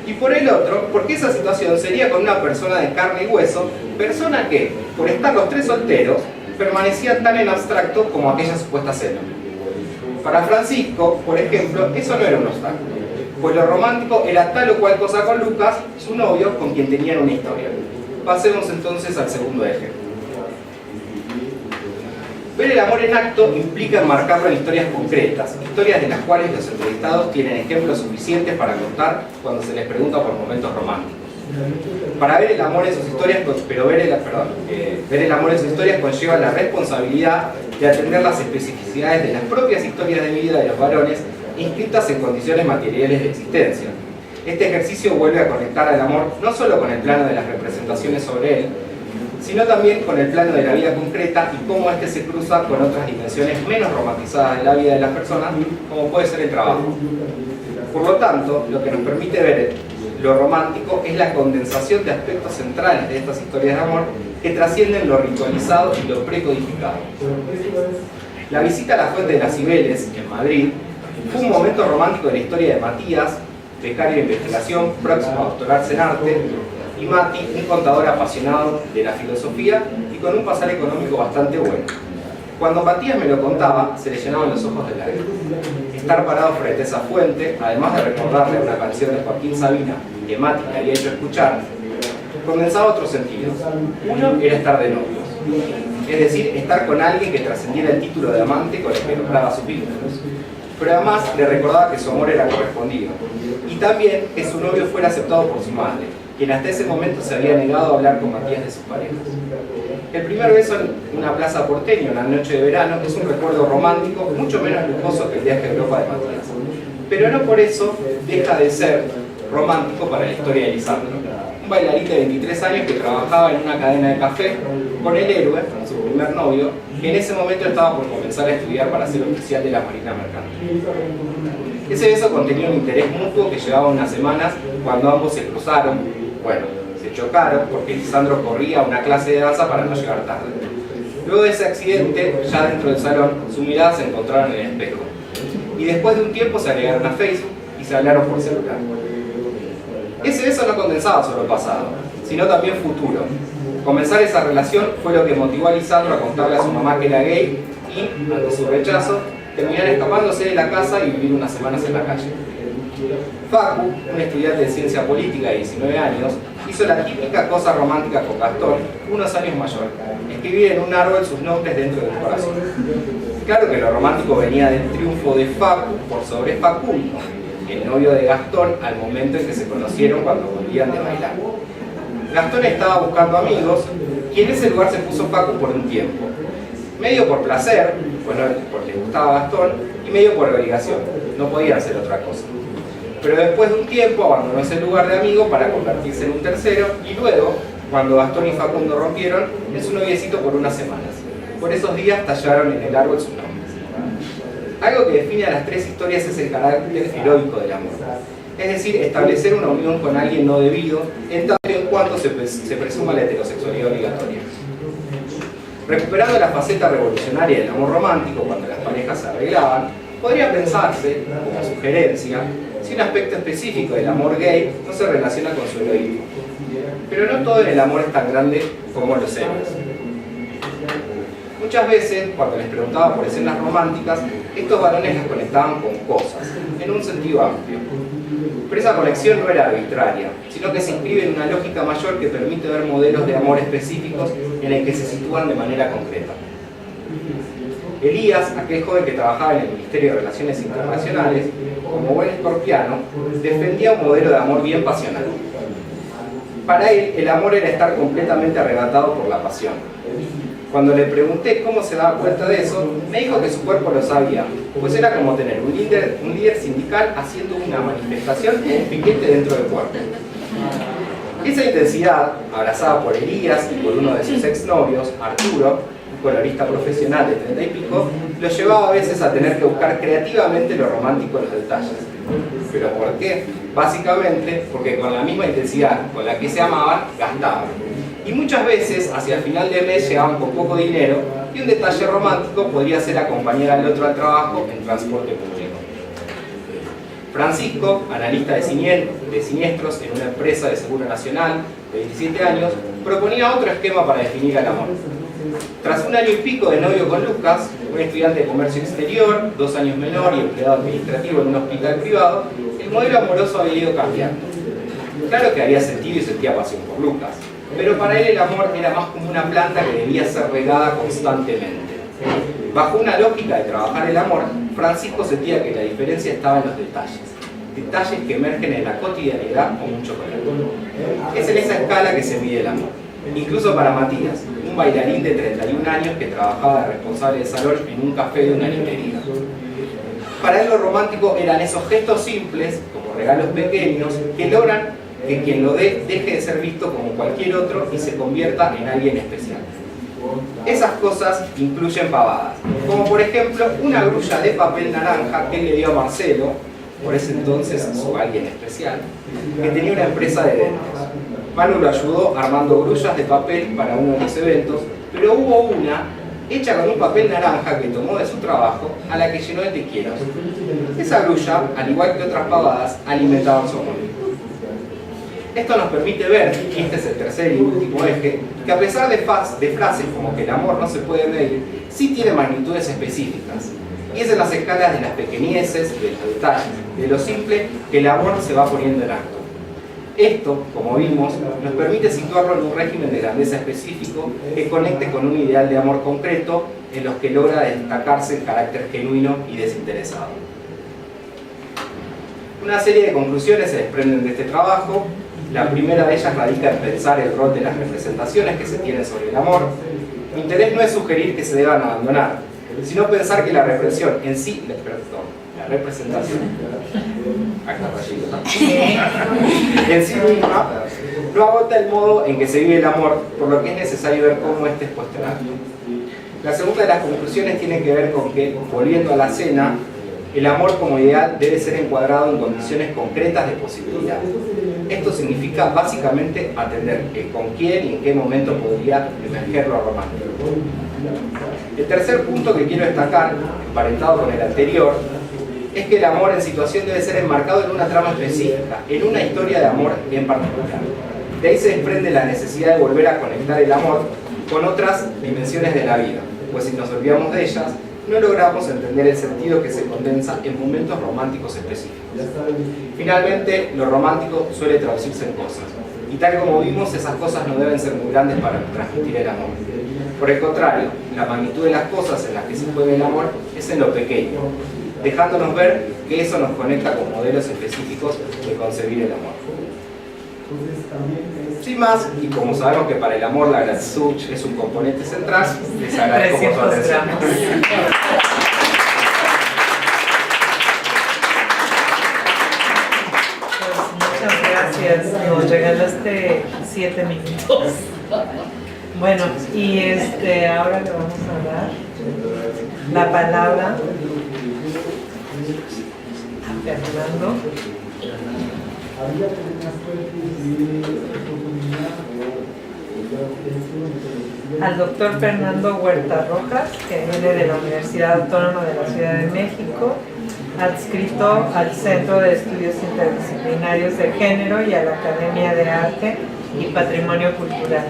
Y por el otro, porque esa situación sería con una persona de carne y hueso, persona que, por estar los tres solteros, permanecía tan en abstracto como aquella supuesta cena. Para Francisco, por ejemplo, eso no era un obstáculo, pues lo romántico era tal o cual cosa con Lucas, su novio, con quien tenían una historia. Pasemos entonces al segundo eje. Ver el amor en acto implica enmarcarlo en historias concretas, historias de las cuales los entrevistados tienen ejemplos suficientes para contar cuando se les pregunta por momentos románticos. Para ver el amor en sus historias, ver el amor en sus historias conlleva la responsabilidad de atender las especificidades de las propias historias de vida de los varones inscritas en condiciones materiales de existencia. Este ejercicio vuelve a conectar al amor no solo con el plano de las representaciones sobre él, sino también con el plano de la vida concreta y cómo este se cruza con otras dimensiones menos romantizadas de la vida de las personas, como puede ser el trabajo. Por lo tanto, lo que nos permite ver lo romántico es la condensación de aspectos centrales de estas historias de amor que trascienden lo ritualizado y lo precodificado. La visita a la Fuente de las Cibeles, en Madrid, fue un momento romántico de la historia de Matías, becario de investigación, próximo a doctorarse en arte, y Mati, un contador apasionado de la filosofía y con un pasar económico bastante bueno. Cuando Matías me lo contaba, se le llenaban los ojos de lágrimas. Estar parado frente a esa fuente, además de recordarle una canción de Joaquín Sabina que Mati le había hecho escuchar, condensaba otros sentidos. Uno era estar de novios, es decir, estar con alguien que trascendiera el título de amante con el que nombraba sus vínculos. Pero además le recordaba que su amor era correspondido, y también que su novio fuera aceptado por su madre, quien hasta ese momento se había negado a hablar con Matías de sus parejas. El primer beso en una plaza porteña, una noche de verano, es un recuerdo romántico mucho menos lujoso que el viaje a Europa de Matías. Pero no por eso deja de ser romántico para la historia de Lisandro, un bailarín de 23 años que trabajaba en una cadena de café con el héroe, su primer novio, que en ese momento estaba por comenzar a estudiar para ser oficial de la Marina Mercante. Ese beso contenía un interés mutuo que llevaba unas semanas cuando ambos se cruzaron. Bueno, se chocaron porque Lisandro corría a una clase de danza para no llegar tarde. Luego de ese accidente, ya dentro del salón, sus miradas se encontraron en el espejo. Y después de un tiempo se agregaron a Facebook y se hablaron por celular. Ese beso no condensaba solo pasado, sino también futuro. Comenzar esa relación fue lo que motivó a Lisandro a contarle a su mamá que era gay y, ante su rechazo, terminar escapándose de la casa y vivir unas semanas en la calle. Facu, un estudiante de ciencia política de 19 años, hizo la típica cosa romántica con Gastón, unos años mayor, escribir en un árbol sus nombres dentro del corazón. Claro que lo romántico venía del triunfo de Facu por sobre Facundo, el novio de Gastón, al momento en que se conocieron cuando volvían de bailar. Gastón estaba buscando amigos y en ese lugar se puso Facu por un tiempo. Medio por placer, bueno, porque le gustaba Gastón, y medio por obligación, no podía hacer otra cosa. Pero después de un tiempo abandonó ese lugar de amigo para convertirse en un tercero y luego, cuando Gastón y Facundo rompieron, en su noviecito por unas semanas. Por esos días tallaron en el árbol sus nombres. Algo que define a las tres historias es el carácter heroico del amor. Es decir, establecer una unión con alguien no debido, en tanto y en cuanto tanto se presuma la heterosexualidad obligatoria. Recuperando la faceta revolucionaria del amor romántico cuando las parejas se arreglaban, podría pensarse, como sugerencia, si un aspecto específico del amor gay no se relaciona con su heroísmo. Pero no todo en el amor es tan grande como los héroes. Muchas veces, cuando les preguntaba por escenas románticas, estos varones las conectaban con cosas, en un sentido amplio. Pero esa conexión no era arbitraria, sino que se inscribe en una lógica mayor que permite ver modelos de amor específicos en el que se sitúan de manera concreta. Elías, aquel joven que trabajaba en el Ministerio de Relaciones Internacionales, como buen escorpiano, defendía un modelo de amor bien pasional. Para él, el amor era estar completamente arrebatado por la pasión. Cuando le pregunté cómo se daba cuenta de eso, me dijo que su cuerpo lo sabía, pues era como tener un líder sindical haciendo una manifestación o un piquete dentro del cuerpo. Esa intensidad, abrazada por Elías y por uno de sus exnovios, Arturo, un colorista profesional de 30 y pico, lo llevaba a veces a tener que buscar creativamente lo romántico en los detalles. ¿Pero por qué? Básicamente porque con la misma intensidad con la que se amaban, gastaban. Y muchas veces, hacia el final del mes, llegaban con poco dinero y un detalle romántico podría ser acompañar al otro al trabajo en transporte público. Francisco, analista de siniestros en una empresa de seguro nacional de 17 años, proponía otro esquema para definir el amor. Tras un año y pico de novio con Lucas, un estudiante de comercio exterior, 2 años menor y empleado administrativo en un hospital privado, el modelo amoroso había ido cambiando. Claro que había sentido y sentía pasión por Lucas, pero para él el amor era más como una planta que debía ser regada constantemente. Bajo una lógica de trabajar el amor, Francisco sentía que la diferencia estaba en los detalles que emergen en la cotidianidad con mucho color. Es en esa escala que se mide el amor. Incluso para Matías, un bailarín de 31 años que trabajaba de responsable de salón en un café de una librería. Para él lo romántico eran esos gestos simples, como regalos pequeños, que logran que quien lo dé deje de ser visto como cualquier otro y se convierta en alguien especial. Esas cosas incluyen pavadas, como por ejemplo una grulla de papel naranja que él le dio a Marcelo, por ese entonces su alguien especial, que tenía una empresa de eventos. Manu lo ayudó armando grullas de papel para uno de los eventos, pero hubo una hecha con un papel naranja que tomó de su trabajo, a la que llenó de te quiero. Esa grulla, al igual que otras pavadas, alimentaban su amor. Esto nos permite ver, y este es el tercer y último eje, que a pesar de frases como que el amor no se puede medir, sí tiene magnitudes específicas. Y es en las escalas de las pequeñeces, de los detalles, de lo simple, que el amor se va poniendo en acto. Esto, como vimos, nos permite situarlo en un régimen de grandeza específico que conecte con un ideal de amor concreto en los que logra destacarse el carácter genuino y desinteresado. Una serie de conclusiones se desprenden de este trabajo. La primera de ellas radica en pensar el rol de las representaciones que se tienen sobre el amor. Mi interés no es sugerir que se deban abandonar, sino pensar que la represión en sí, la representación, en sí misma no agota el modo en que se vive el amor, por lo que es necesario ver cómo este es cuestionado. La segunda de las conclusiones tiene que ver con que, volviendo a la cena, el amor como ideal debe ser encuadrado en condiciones concretas de posibilidad. Esto significa básicamente atender el con quién y en qué momento podría emerger lo romántico. El tercer punto que quiero destacar, emparentado con el anterior, es que el amor en situación debe ser enmarcado en una trama específica, en una historia de amor en particular. De ahí se desprende la necesidad de volver a conectar el amor con otras dimensiones de la vida, pues si nos olvidamos de ellas, no logramos entender el sentido que se condensa en momentos románticos específicos. Finalmente, lo romántico suele traducirse en cosas, y tal como vimos, esas cosas no deben ser muy grandes para transmitir el amor. Por el contrario, la magnitud de las cosas en las que se juega el amor es en lo pequeño, dejándonos ver que eso nos conecta con modelos específicos de concebir el amor. Sin más, y como sabemos que para el amor la gratitud es un componente central, les agradezco por su atención. Pues muchas gracias, nos regalaste 7 minutos. Bueno, y ahora le vamos a dar la palabra a Fernando. al doctor Fernando Huerta Rojas, que viene de la Universidad Autónoma de la Ciudad de México, adscrito al Centro de Estudios Interdisciplinarios de Género y a la Academia de Arte y Patrimonio Cultural.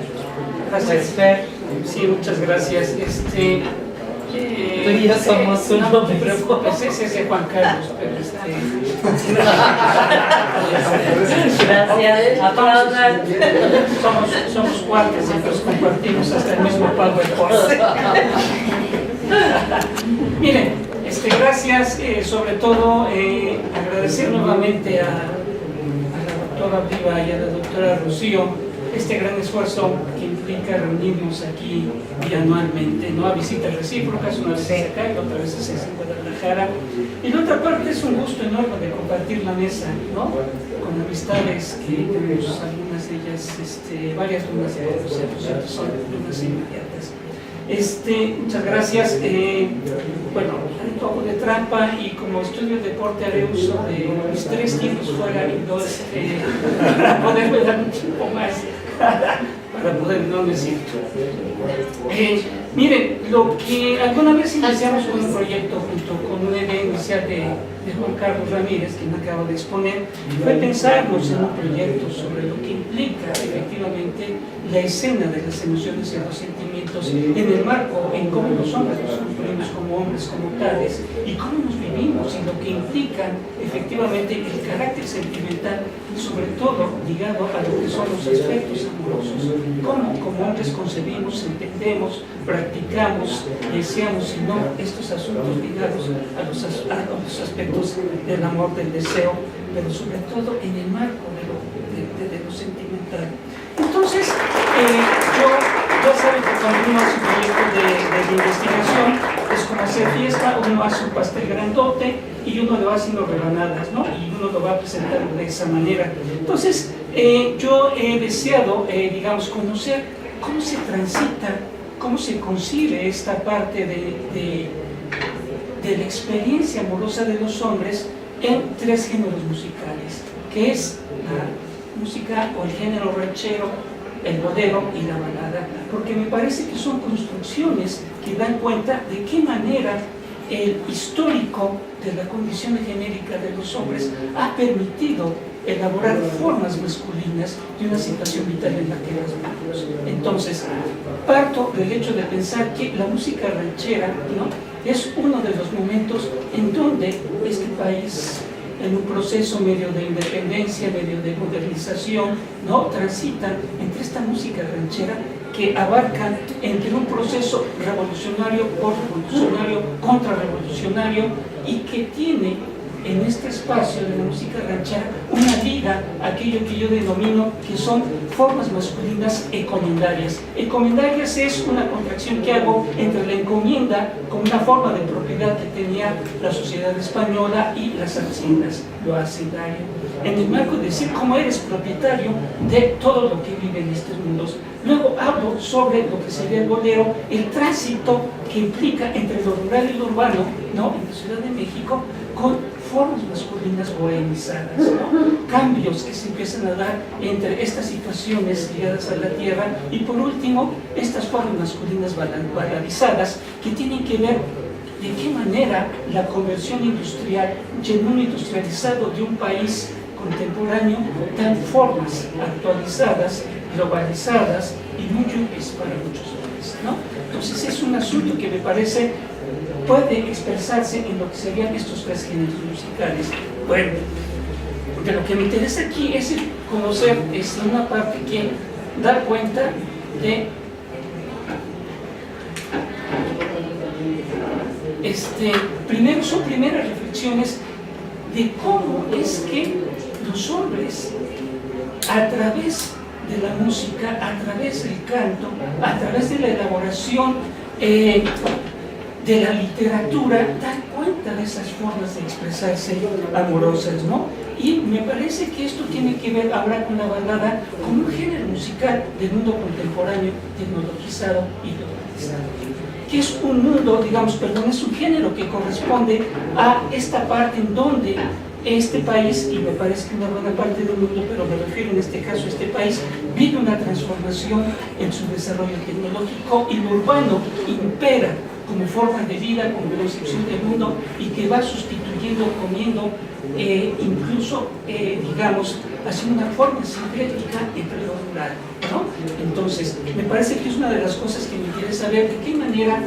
Pues, Fer, Sí, muchas gracias. tú y yo somos uno. No te preocupes, ese es de Juan Carlos, pero Gracias. Aplaudan. somos cuates, entonces compartimos hasta el mismo PowerPoint. Miren, gracias, sobre todo agradecer nuevamente a la doctora Viva y a la doctora Rocío este gran esfuerzo que implica reunirnos aquí bianualmente, ¿no? A visitas recíprocas, una vez acá y otra vez en Guadalajara. Y la otra parte es un gusto enorme de compartir la mesa, ¿no? Con amistades que tenemos, algunas de ellas, varias lunas de otros son lunas inmediatas. Muchas gracias. Bueno, un poco de trampa y como estudio deporte haré uso de mis 3 kilos fuera y 2 para poderme dar un tiempo más para poder no decir. Miren, lo que alguna vez iniciamos con un proyecto junto con una idea inicial de Juan Carlos Ramírez, que me acabo de exponer, fue pensarnos en un proyecto sobre lo que implica efectivamente la escena de las emociones y los sentimientos en el marco, en cómo los hombres nos construimos como hombres, como tales, y cómo nos vivimos y lo que implica efectivamente el carácter sentimental, sobre todo ligado a lo que son los aspectos amorosos, cómo como hombres concebimos, entendemos, practicamos, deseamos y no estos asuntos ligados a los aspectos del amor, del deseo, pero sobre todo en el marco de lo sentimental. Entonces, ya saben que cuando uno hace un proyecto de investigación, es como hacer fiesta, uno hace un pastel grandote y uno le va haciendo rebanadas, ¿no? Y uno lo va presentando de esa manera. Entonces, yo he deseado, digamos, conocer cómo se transita, cómo se concibe esta parte de la experiencia amorosa de los hombres en 3 géneros musicales, que es la música o el género ranchero, el bolero y la balada, porque me parece que son construcciones que dan cuenta de qué manera el histórico de la condición genérica de los hombres ha permitido elaborar formas masculinas de una situación vital en la que las vivimos. Entonces, parto del hecho de pensar que la música ranchera, ¿no?, es uno de los momentos en donde este país, en un proceso medio de independencia, medio de modernización, ¿no?, transitan entre esta música ranchera que abarca entre un proceso revolucionario, postrevolucionario, contrarrevolucionario, y que tiene en este espacio de la música ranchera una liga a aquello que yo denomino que son formas masculinas encomendarias. Encomendarias es una contracción que hago entre la encomienda como una forma de propiedad que tenía la sociedad española y las haciendas, lo hacendario, en el marco de decir cómo eres propietario de todo lo que vive en estos mundos. Luego hablo sobre lo que sería el bolero, el tránsito que implica entre lo rural y lo urbano, ¿no?, en la Ciudad de México, con formas masculinas bohemizadas, ¿no?, cambios que se empiezan a dar entre estas situaciones ligadas a la tierra, y por último, estas formas masculinas baladizadas que tienen que ver de qué manera la conversión industrial, en un industrializado de un país contemporáneo, dan formas actualizadas, globalizadas y muy útiles para muchos hombres, ¿no? Entonces es un asunto que me parece puede expresarse en lo que serían estos 3 géneros musicales. Bueno, porque lo que me interesa aquí es conocer una parte que dar cuenta de primero son primeras reflexiones de cómo es que los hombres, a través de la música, a través del canto, a través de la elaboración de la literatura, dan cuenta de esas formas de expresarse amorosas, ¿no? Y me parece que esto tiene que ver ahora con la balada como un género musical del mundo contemporáneo, tecnologizado y globalizado, que es un mundo, digamos, es un género que corresponde a esta parte en donde este país, y me parece que una buena parte del mundo, pero me refiero en este caso a este país, vive una transformación en su desarrollo tecnológico y lo urbano impera como forma de vida, como concepción del mundo, y que va sustituyendo, comiendo, incluso, digamos, haciendo una forma sincrética entre lo rural, ¿no? Entonces, me parece que es una de las cosas que me interesa ver, de qué manera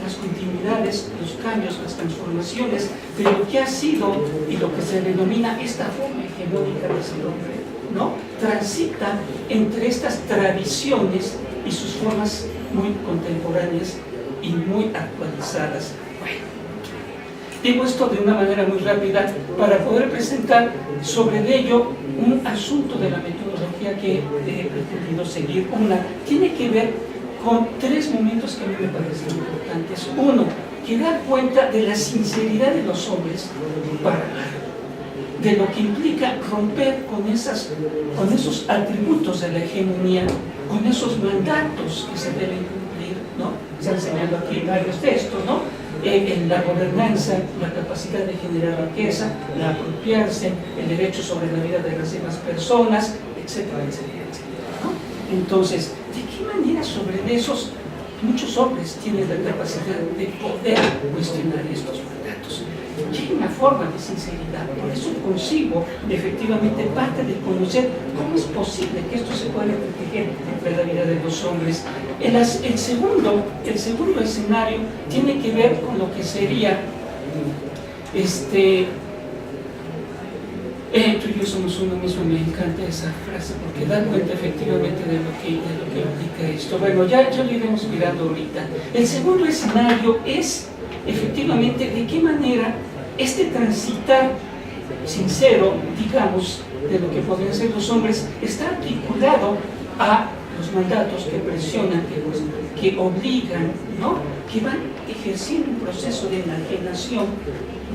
las continuidades, los cambios, las transformaciones de lo que ha sido y lo que se denomina esta forma hegemónica de ser hombre, ¿no? Transita entre estas tradiciones y sus formas muy contemporáneas y muy actualizadas. Bueno, digo esto de una manera muy rápida para poder presentar sobre ello un asunto de la metodología que he pretendido seguir. Una tiene que ver con tres momentos que a mí me parecen importantes. Uno, que da cuenta de la sinceridad de los hombres para hablar, de lo que implica romper con esos atributos de la hegemonía, con esos mandatos que se deben cumplir, ¿no? Se han señalado aquí varios textos, ¿no? En la gobernanza, la capacidad de generar riqueza, la apropiarse, el derecho sobre la vida de las demás personas, etcétera, etcétera, etcétera, ¿no? Entonces, ¿de qué manera sobre esos muchos hombres tienen la capacidad de poder cuestionar estos mandatos? Y hay una forma de sinceridad, por eso consigo efectivamente parte de conocer cómo es posible que esto se pueda proteger entre la vida de los hombres. El segundo escenario tiene que ver con lo que sería tú y yo somos uno mismo. Me encanta esa frase porque da cuenta efectivamente de lo que implica esto. Bueno, ya lo iremos mirando ahorita. El segundo escenario es efectivamente de qué manera este transitar sincero, digamos, de lo que podrían ser los hombres, está articulado a los mandatos que presionan, que obligan, ¿no? Que van ejerciendo un proceso de enajenación,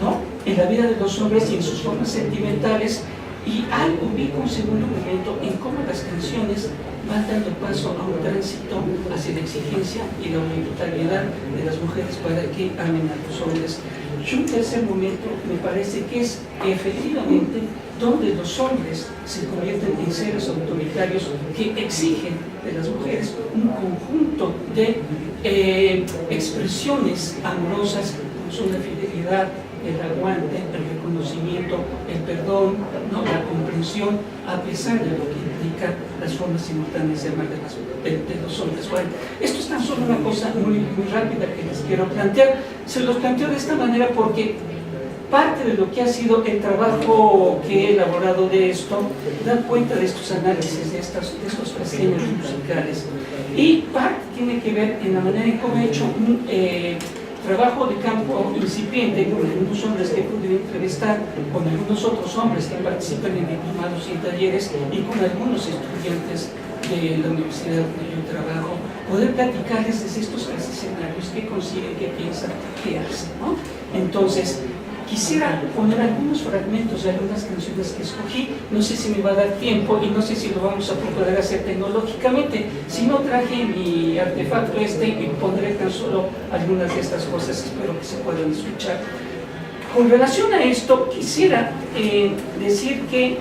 ¿no? En la vida de los hombres y en sus formas sentimentales. Y hay un segundo momento en cómo las canciones van dando paso a un tránsito hacia la exigencia y la obligatoriedad de las mujeres para que amen a los hombres. Y un tercer momento me parece que es efectivamente donde los hombres se convierten en seres autoritarios que exigen de las mujeres un conjunto de expresiones amorosas, como son la fidelidad, el aguante, el reconocimiento, el perdón, ¿no? La comprensión, a pesar de lo que implica las formas simultáneas de amar de los hombres. Bueno, esto es tan solo una cosa muy rápida que les quiero plantear. Se los planteo de esta manera porque parte de lo que ha sido el trabajo que he elaborado de esto da cuenta de estos análisis, de estos géneros musicales. Y parte tiene que ver en la manera en cómo he hecho un trabajo de campo incipiente con algunos hombres que he podido entrevistar, con algunos otros hombres que participan en diplomados y en talleres y con algunos estudiantes de la universidad donde yo trabajo, poder platicarles desde estos tres escenarios, qué consiguen, qué piensan, qué hacen, ¿no? Entonces, quisiera poner algunos fragmentos de algunas canciones que escogí. No sé si me va a dar tiempo y no sé si lo vamos a poder hacer tecnológicamente. Si no, traje mi artefacto y pondré tan solo algunas de estas cosas. Espero que se puedan escuchar. Con relación a esto, quisiera decir que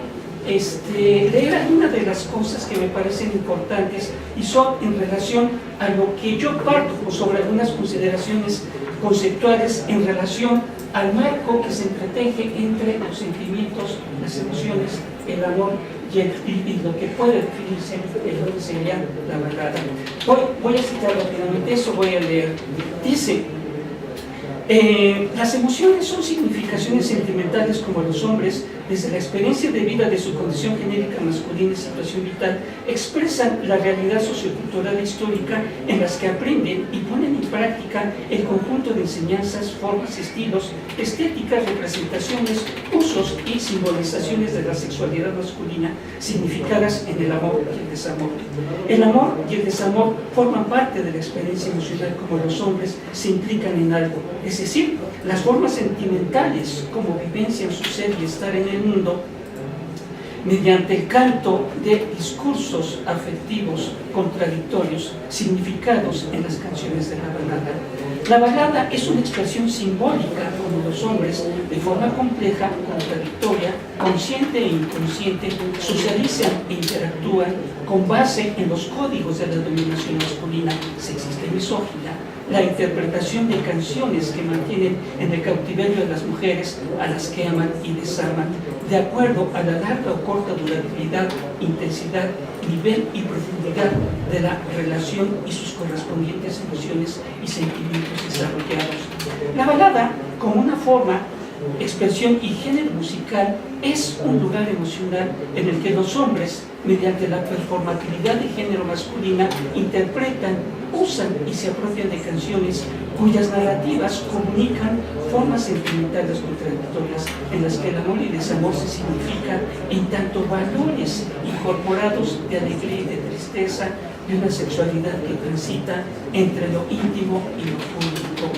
leer algunas de las cosas que me parecen importantes y son en relación a lo que yo parto sobre algunas consideraciones conceptuales en relación al marco que se entreteje entre los sentimientos, las emociones, el amor y lo que puede definirse en lo que sería la balada. Voy a citar rápidamente eso, voy a leer. Dice: las emociones son significaciones sentimentales como los hombres, desde la experiencia de vida de su condición genérica masculina y situación vital, expresan la realidad sociocultural e histórica en las que aprenden y ponen en práctica el conjunto de enseñanzas, formas, estilos, estéticas, representaciones, usos y simbolizaciones de la sexualidad masculina significadas en el amor y el desamor. El amor y el desamor forman parte de la experiencia emocional como los hombres se implican en algo, es decir, las formas sentimentales como vivencia en su ser y estar en el mundo mediante el canto de discursos afectivos contradictorios significados en las canciones de la balada. La balada es una expresión simbólica como los hombres, de forma compleja, contradictoria, consciente e inconsciente, socializan e interactúan con base en los códigos de la dominación masculina, sexista y misógina, la interpretación de canciones que mantienen en el cautiverio de las mujeres a las que aman y desaman, de acuerdo a la larga o corta durabilidad, intensidad, nivel y profundidad de la relación y sus correspondientes emociones y sentimientos desarrollados. La balada, como una forma, expresión y género musical, es un lugar emocional en el que los hombres, mediante la performatividad de género masculina, interpretan, usan y se apropian de canciones cuyas narrativas comunican formas sentimentales contradictorias en las que el amor y el desamor se significan en tanto valores incorporados de alegría y de tristeza, de una sexualidad que transita entre lo íntimo y lo público.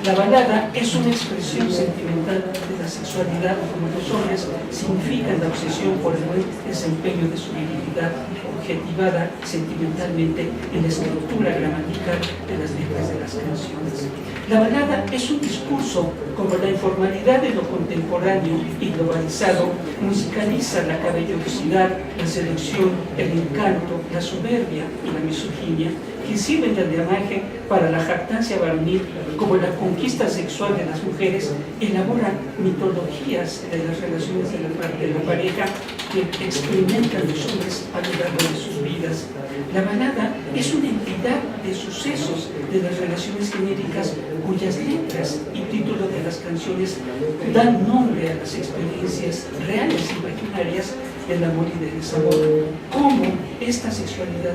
La balada es una expresión sentimental de la sexualidad, como los hombres significan la obsesión por el buen desempeño de su virilidad, objetivada sentimentalmente en la estructura gramatical de las letras de las canciones. La balada es un discurso como la informalidad de lo contemporáneo y globalizado musicaliza la caballerosidad, la seducción, el encanto, la soberbia y la misoginia, que sirven de andamiaje para la jactancia varonil, como la conquista sexual de las mujeres, elaboran mitologías de las relaciones de la pareja que experimentan los hombres a lo largo de sus vidas. La balada es una entidad de sucesos de las relaciones genéricas cuyas letras y títulos de las canciones dan nombre a las experiencias reales y imaginarias del amor y del desamor. Cómo esta sexualidad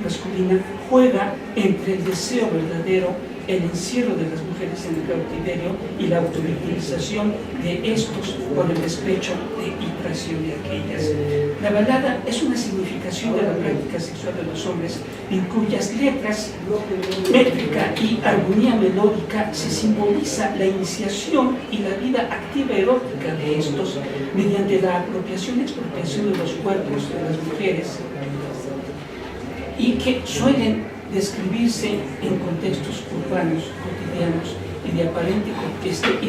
masculina juega entre el deseo verdadero, el encierro de las mujeres en el cautiverio y la autovictimización de estos por el despecho y traición de aquellas. La balada es una significación de la práctica sexual de los hombres en cuyas letras, métrica y armonía melódica se simboliza la iniciación y la vida activa erótica de estos mediante la apropiación y expropiación de los cuerpos de las mujeres y que suelen describirse en contextos urbanos, cotidianos y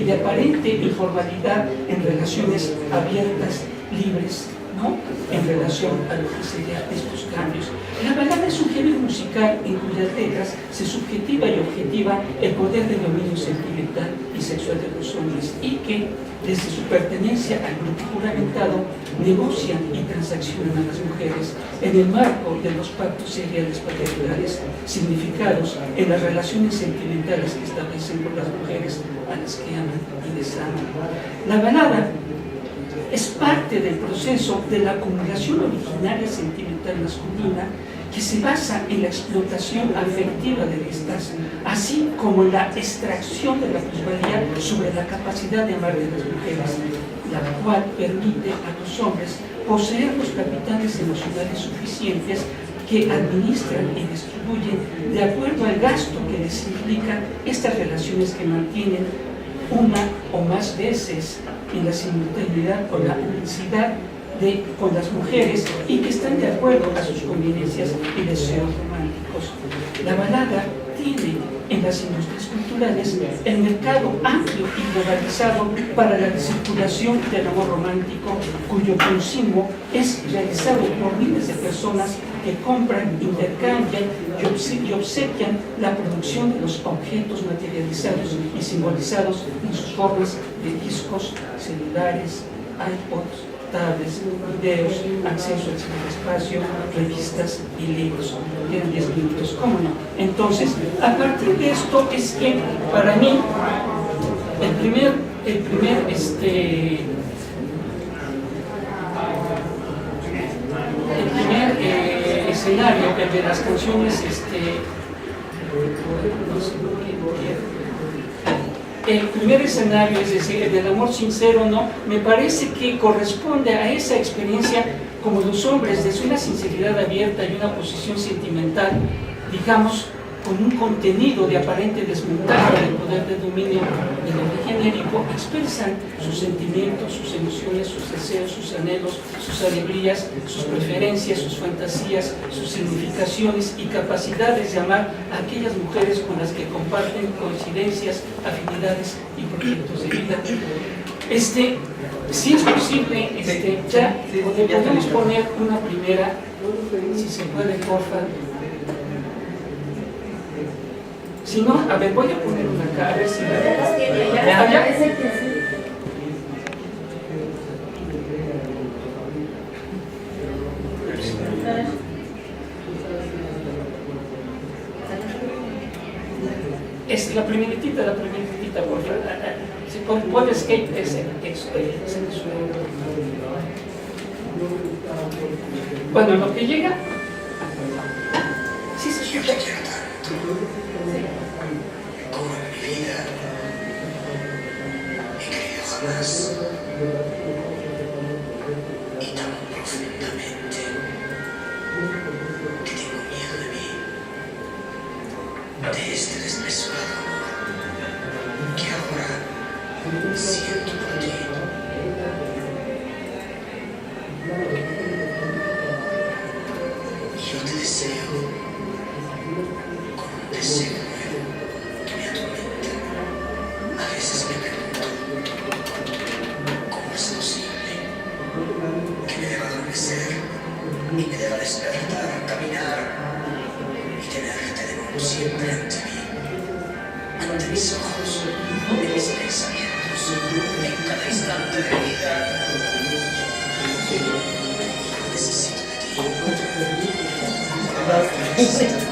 de aparente informalidad en relaciones abiertas, libres, ¿no? En relación a lo que serían estos cambios. La balada es un género musical en cuyas letras se subjetiva y objetiva el poder del dominio sentimental y sexual de los hombres y que, desde su pertenencia al grupo juramentado, negocian y transaccionan a las mujeres en el marco de los pactos seriales patriarcales significados en las relaciones sentimentales que establecen con las mujeres a las que aman y desaman. La balada es parte del proceso de la acumulación originaria sentimental masculina que se basa en la explotación afectiva de estas, así como la extracción de la plusvalía sobre la capacidad de amar de las mujeres, la cual permite a los hombres poseer los capitales emocionales suficientes que administran y distribuyen de acuerdo al gasto que les implican estas relaciones que mantienen una o más veces en la simultaneidad o la unicidad con las mujeres y que están de acuerdo a sus conveniencias y deseos románticos. La balada tiene en las industrias culturales el mercado amplio y globalizado para la circulación del amor romántico, cuyo consumo es realizado por miles de personas que compran, intercambian y obsequian la producción de los objetos materializados y simbolizados en sus formas de discos, celulares, iPods, tablets, videos, acceso al ciberespacio, revistas y libros. Quedan 10 minutos, ¿cómo no? Entonces, a partir de esto es que, para mí, el primer escenario, el de las canciones, el primer escenario, es decir, el del amor sincero, ¿no? Me parece que corresponde a esa experiencia como los hombres, desde una sinceridad abierta y una posición sentimental, digamos, con un contenido de aparente desmontaje del poder de dominio del orden genérico, expresan sus sentimientos, sus emociones, sus deseos, sus anhelos, sus alegrías, sus preferencias, sus fantasías, sus significaciones y capacidades de amar a aquellas mujeres con las que comparten coincidencias, afinidades y proyectos de vida. Si es posible, ya podemos poner una primera, si se puede, porfa. Si no, a ver, voy a poner una acá, a ver si la... Es la primeritita, por favor. Si pon escape, bueno, lo que llega, sí se escucha. Como en mi vida he creído jamás y tan profundamente que tengo miedo de mí, de este desmesurado amor que ahora siento por ti. Yo te deseo con un deseo nuevo que me atormenta. A veces me pregunto cómo es posible que me deba adormecer y me deba despertar, caminar y tenerte de nuevo siempre ante mí, ante mis ojos, en mis pensamientos, en cada instante de mi vida. Necesito de ti. Necesito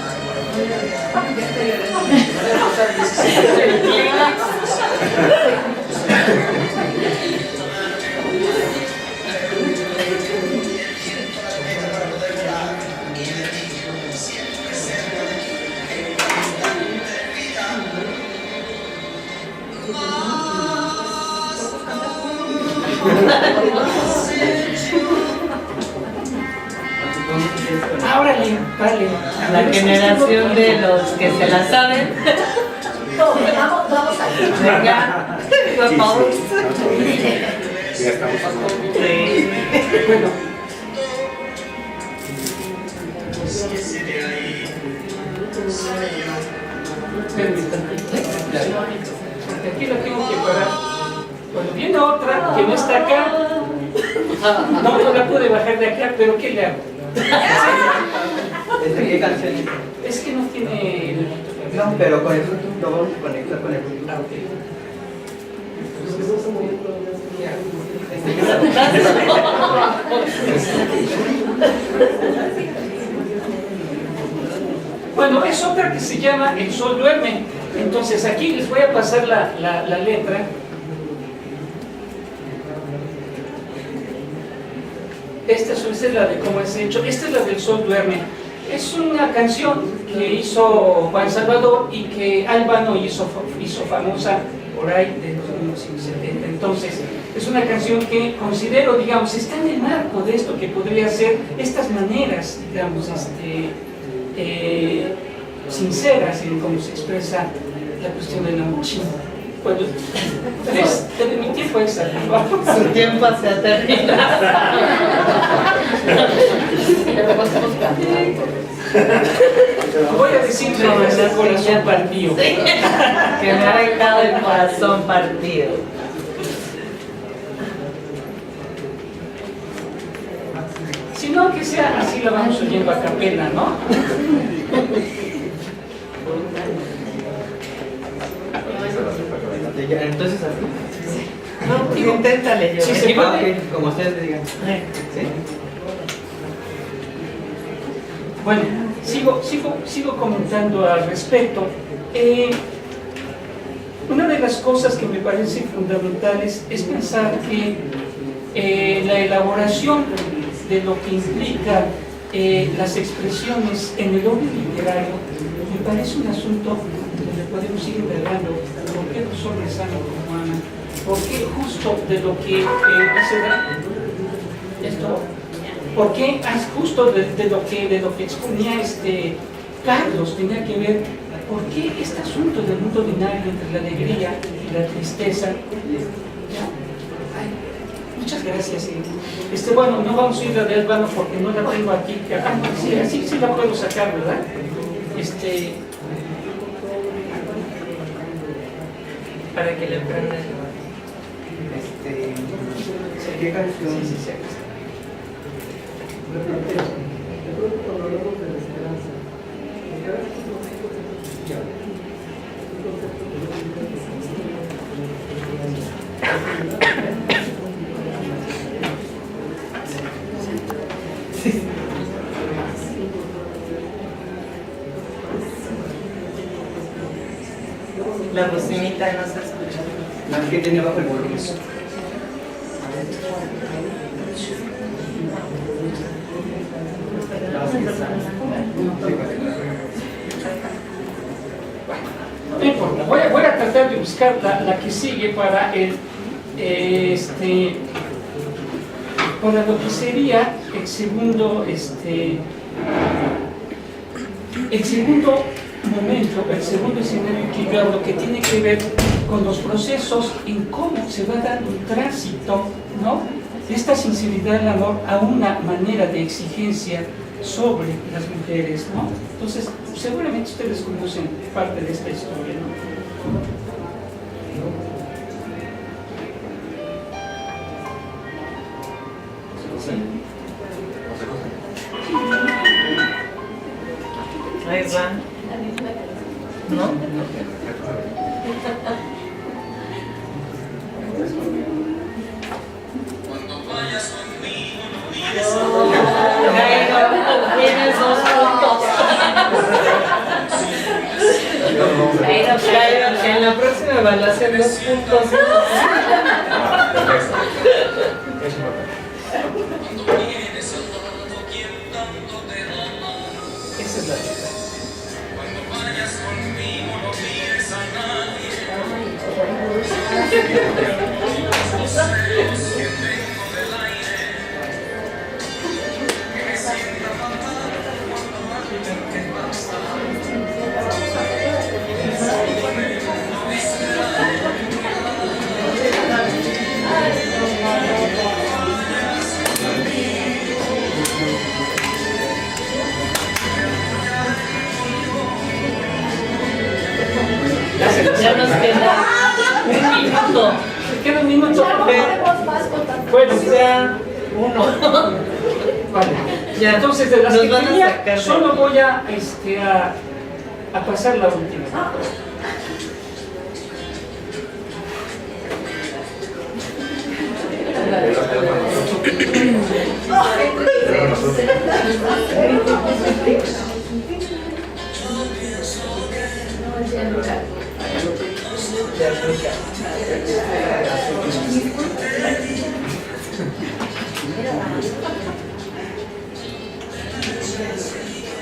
Ahora vale. La generación de los que se la saben. Vamos a venga. Vamos. Ya estamos. Sí. Bueno. Porque aquí la tengo que parar. Cuando viene otra que no está acá, no la pude bajar de acá, pero ¿qué le hago? ¿Qué canción? Es que no tiene... No, pero con el Bluetooth lo vamos a conectar con el Bluetooth. Ah, ok. Bueno, es otra que se llama El Sol Duerme. Entonces aquí les voy a pasar la letra. Esta es la de Cómo es hecho. Esta es la del Sol Duerme. Es una canción que hizo Juan Salvador y que Albano hizo famosa por ahí de los años 70. Entonces, es una canción que considero, digamos, está en el marco de esto que podría ser estas maneras, digamos, sinceras en cómo se expresa la cuestión del amor chino. Bueno, de mi tiempo es Su tiempo se ha terminado. Voy a decir que el corazón partido. Sí. Que me ha dejado el corazón partido. Si no, que sea así, la vamos oyendo a capela, ¿no? Entonces así. No, digo, inténtale yo. Sí, se puede. Como ustedes digan. ¿Sí? Bueno, sigo comentando al respecto. Una de las cosas que me parece fundamentales es pensar que la elaboración de lo que implica las expresiones en el orden literario me parece un asunto donde podemos ir indagando por qué los hombres aman como aman, por qué justo de lo que ¿por qué justo de lo que exponía Carlos tenía que ver ¿por qué este asunto del mundo binario entre la alegría y la tristeza? ¿Ya? Ay, muchas gracias. Bueno, no vamos a ir a del vano porque no la tengo aquí. Sí la puedo sacar, ¿verdad? Para que le prendan. ¿Qué canción? Sí. La bocinita no se escucha. La que tiene bajo el volumen. No importa, voy a tratar de buscar la que sigue para para lo que sería el segundo momento, el segundo escenario que yo hablo, que tiene que ver con los procesos en cómo se va dando un tránsito, ¿no?, de esta sinceridad del amor a una manera de exigencia sobre las mujeres, ¿no? Entonces, seguramente ustedes conocen parte de esta historia, ¿no? Ahí va. ¿No? Tienes 2 puntos. En la próxima evaluación 2 puntos. Esa es la verdad. Ya nos queda 1 minuto. Queda un minuto. Bueno, ya 1. Vale. Ya. Entonces, de las Nos que van a tenía, sacar de- solo voy a pasar la última.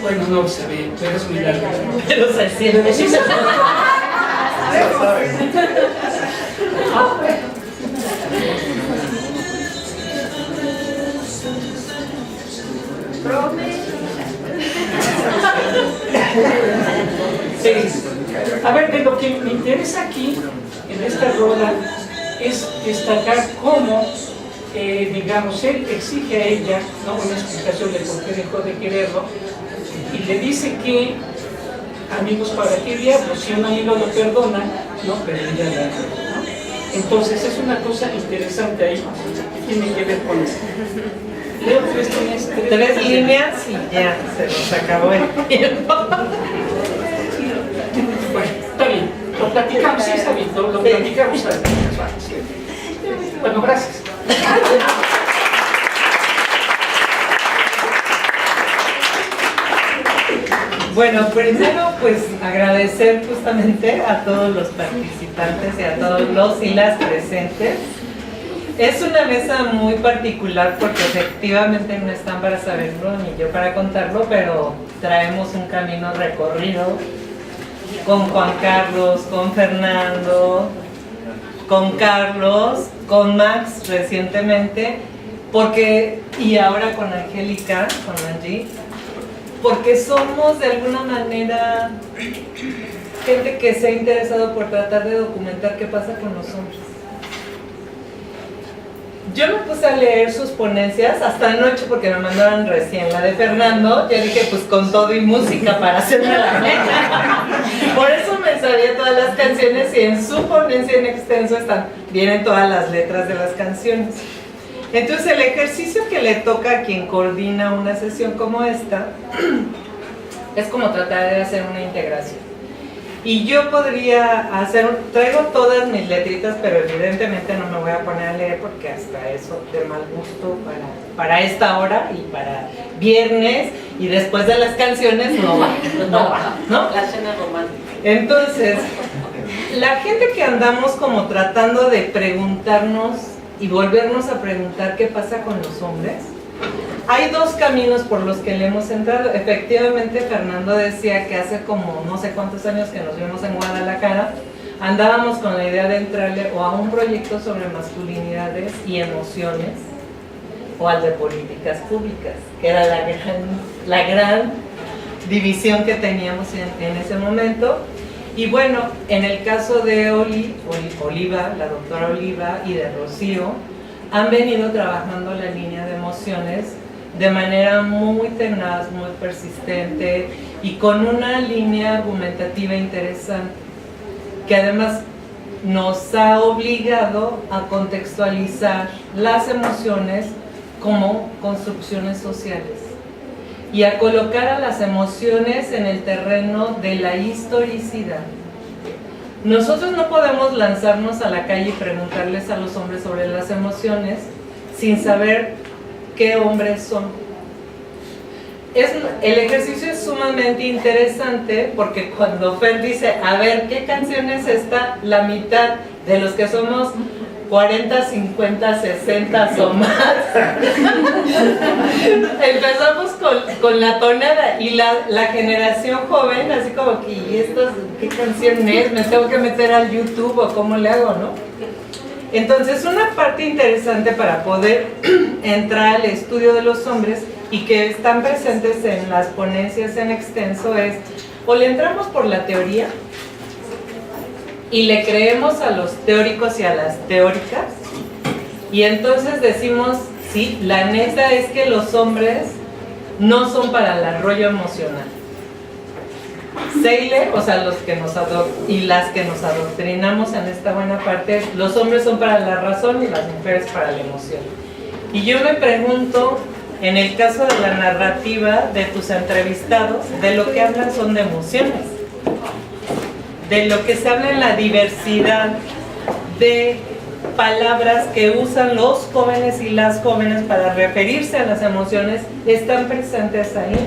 Bueno, no se ve, pero es muy largo. Pero se siente. Sí, se Sí. A ver, de lo que me interesa aquí, en esta rola, es destacar cómo, digamos, él exige a ella, ¿no?, una explicación de por qué dejó de quererlo, y le dice que, amigos, ¿para qué diablos? Si un amigo lo perdona, no perdería nada, ¿no? Entonces es una cosa interesante ahí, que tiene que ver con eso. Leo 3 líneas y ya se nos acabó el tiempo. Bueno, está bien, lo platicamos, sí, está bien, lo platicamos. Bueno, gracias. Bueno, primero pues agradecer justamente a todos los participantes y a todos los y las presentes. Es una mesa muy particular porque efectivamente no están para saberlo ni yo para contarlo, pero traemos un camino recorrido con Juan Carlos, con Fernando, con Carlos, con Max recientemente, porque, y ahora con Angélica, con Angie, porque somos de alguna manera gente que se ha interesado por tratar de documentar qué pasa con los hombres. Yo me puse a leer sus ponencias hasta anoche porque me mandaron recién la de Fernando. Yo dije, pues con todo y música para hacerme la letra. Por eso me sabía todas las canciones y en su ponencia en extenso vienen todas las letras de las canciones. Entonces el ejercicio que le toca a quien coordina una sesión como esta es como tratar de hacer una integración. Y yo podría traigo todas mis letritas, pero evidentemente no me voy a poner a leer porque hasta eso de mal gusto para esta hora y para viernes y después de las canciones no va, ¿no? La cena romántica. Entonces, la gente que andamos como tratando de preguntarnos y volvernos a preguntar qué pasa con los hombres, hay dos caminos por los que le hemos entrado. Efectivamente, Fernando decía que hace como no sé cuántos años que nos vimos en Guadalajara, andábamos con la idea de entrarle o a un proyecto sobre masculinidades y emociones, o al de políticas públicas, que era la gran división que teníamos en ese momento. Y bueno, en el caso de Oliva, la doctora Oliva, y de Rocío, han venido trabajando la línea de emociones de manera muy tenaz, muy persistente y con una línea argumentativa interesante, que además nos ha obligado a contextualizar las emociones como construcciones sociales y a colocar a las emociones en el terreno de la historicidad. Nosotros no podemos lanzarnos a la calle y preguntarles a los hombres sobre las emociones sin saber qué hombres son. El ejercicio es sumamente interesante porque cuando Fer dice, a ver, ¿qué canción es esta? La mitad de los que somos 40, 50, 60 o más. Empezamos con la tonada y la generación joven, así como que, ¿y esto qué canción es? ¿Me tengo que meter al YouTube o cómo le hago, no? Entonces, una parte interesante para poder entrar al estudio de los hombres y que están presentes en las ponencias en extenso es, o le entramos por la teoría y le creemos a los teóricos y a las teóricas, y entonces decimos, sí, la neta es que los hombres no son para el rollo emocional. Seile, o sea, los que y las que nos adoctrinamos en esta buena parte, los hombres son para la razón y las mujeres para la emoción. Y yo me pregunto, en el caso de la narrativa de tus entrevistados, de lo que hablan son de emociones, de lo que se habla en la diversidad de palabras que usan los jóvenes y las jóvenes para referirse a las emociones, están presentes ahí.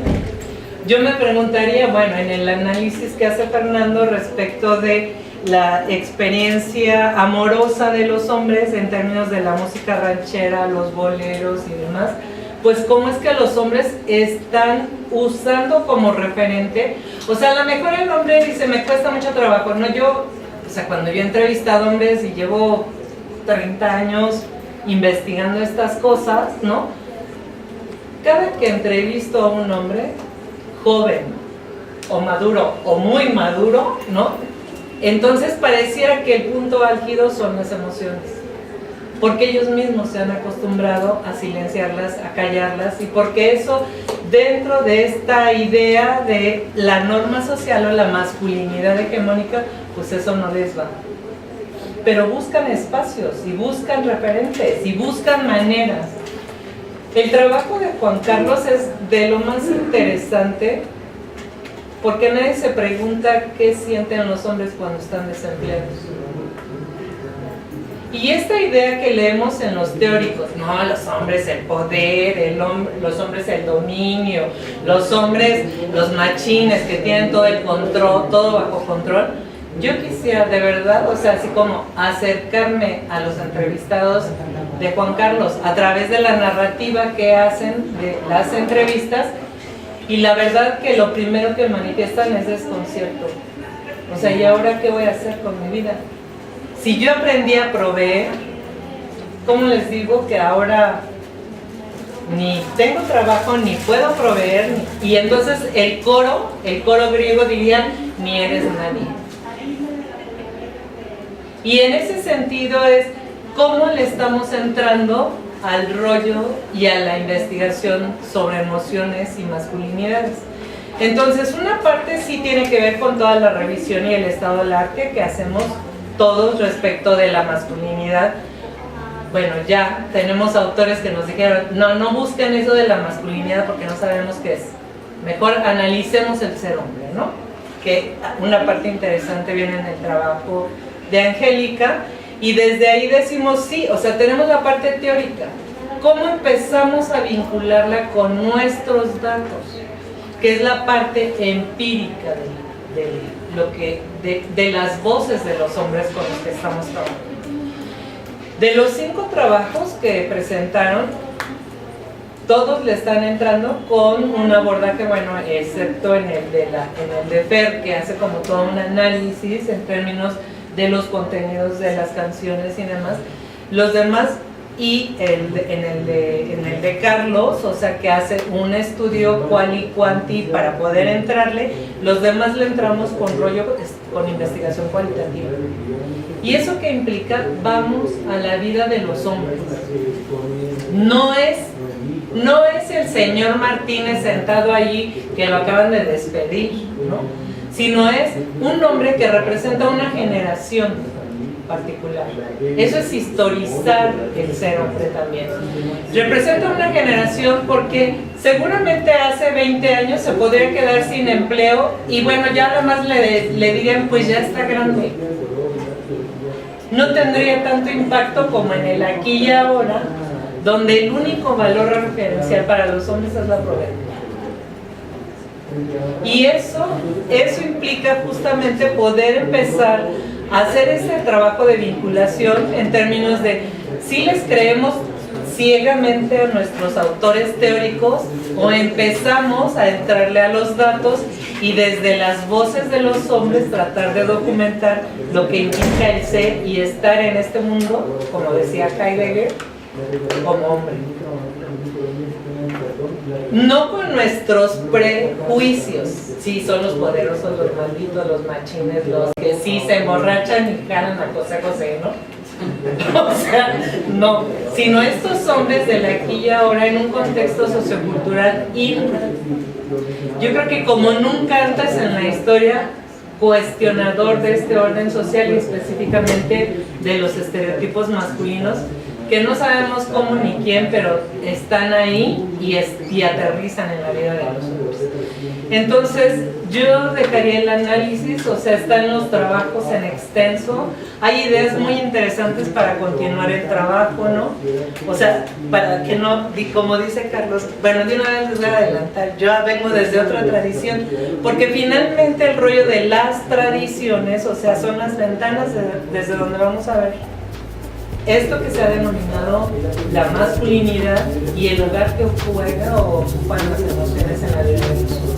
Yo me preguntaría, bueno, en el análisis que hace Fernando respecto de la experiencia amorosa de los hombres en términos de la música ranchera, los boleros y demás, pues cómo es que los hombres están usando como referente, o sea, a lo mejor el hombre dice, me cuesta mucho trabajo, no, o sea, cuando yo he entrevistado hombres y llevo 30 años investigando estas cosas, ¿no? Cada que entrevisto a un hombre joven o maduro o muy maduro, ¿no? Entonces pareciera que el punto álgido son las emociones, porque ellos mismos se han acostumbrado a silenciarlas, a callarlas, y porque eso, dentro de esta idea de la norma social o la masculinidad hegemónica, pues eso no les va. Pero buscan espacios y buscan referentes y buscan maneras. El trabajo de Juan Carlos es de lo más interesante, porque nadie se pregunta qué sienten los hombres cuando están desempleados. Y esta idea que leemos en los teóricos, no, los hombres el poder, los hombres el dominio, los hombres los machines que tienen todo el control, todo bajo control. Yo quisiera de verdad, o sea, así como acercarme a los entrevistados de Juan Carlos a través de la narrativa que hacen de las entrevistas, y la verdad que lo primero que manifiestan es desconcierto. O sea, ¿y ahora qué voy a hacer con mi vida? Si yo aprendí a proveer, ¿cómo les digo que ahora ni tengo trabajo, ni puedo proveer? Y entonces el coro griego diría, ni eres nadie. Y en ese sentido es cómo le estamos entrando al rollo y a la investigación sobre emociones y masculinidades. Entonces, una parte sí tiene que ver con toda la revisión y el estado del arte que hacemos todos respecto de la masculinidad. Bueno, ya tenemos autores que nos dijeron, no busquen eso de la masculinidad porque no sabemos qué es. Mejor analicemos el ser hombre, ¿no? Que una parte interesante viene en el trabajo de Angélica, y desde ahí decimos sí, o sea, tenemos la parte teórica. ¿Cómo empezamos a vincularla con nuestros datos? Que es la parte empírica de las voces de los hombres con los que estamos trabajando. De los 5 trabajos que presentaron, todos le están entrando con un abordaje, bueno, excepto en el de Fer, que hace como todo un análisis en términos de los contenidos de las canciones y demás. Los demás, y en el de Carlos, o sea, que hace un estudio quali quanti para poder entrarle. Los demás le entramos con rollo, con investigación cualitativa. ¿Y eso qué implica? Vamos a la vida de los hombres. No es el señor Martínez sentado allí que lo acaban de despedir, ¿no? Sino es un hombre que representa una generación particular. Eso es historizar el ser hombre también. Representa una generación porque seguramente hace 20 años se podría quedar sin empleo y bueno, ya nada más le dirían, pues ya está grande. No tendría tanto impacto como en el aquí y ahora, donde el único valor referencial para los hombres es la probabilidad. Y eso implica justamente poder empezar a hacer ese trabajo de vinculación en términos de si les creemos ciegamente a nuestros autores teóricos o empezamos a entrarle a los datos y desde las voces de los hombres tratar de documentar lo que implica el ser y estar en este mundo, como decía Heidegger, como hombre. No con nuestros prejuicios, sí, son los poderosos, los malditos, los machines, los que sí se emborrachan y jalan a José, ¿no? O sea, no, sino estos hombres del aquí y ahora en un contexto sociocultural yo creo que como nunca antes en la historia, cuestionador de este orden social y específicamente de los estereotipos masculinos, que no sabemos cómo ni quién, pero están ahí y aterrizan en la vida de los hombres. Entonces, yo dejaría el análisis, o sea, están los trabajos en extenso, hay ideas muy interesantes para continuar el trabajo, ¿no? O sea, para que no, como dice Carlos, bueno, de una vez les voy a adelantar, yo vengo desde otra tradición, porque finalmente el rollo de las tradiciones, o sea, son las ventanas desde donde vamos a ver esto que se ha denominado la masculinidad y el lugar que juega o ocupan las emociones en la vida de los hombres.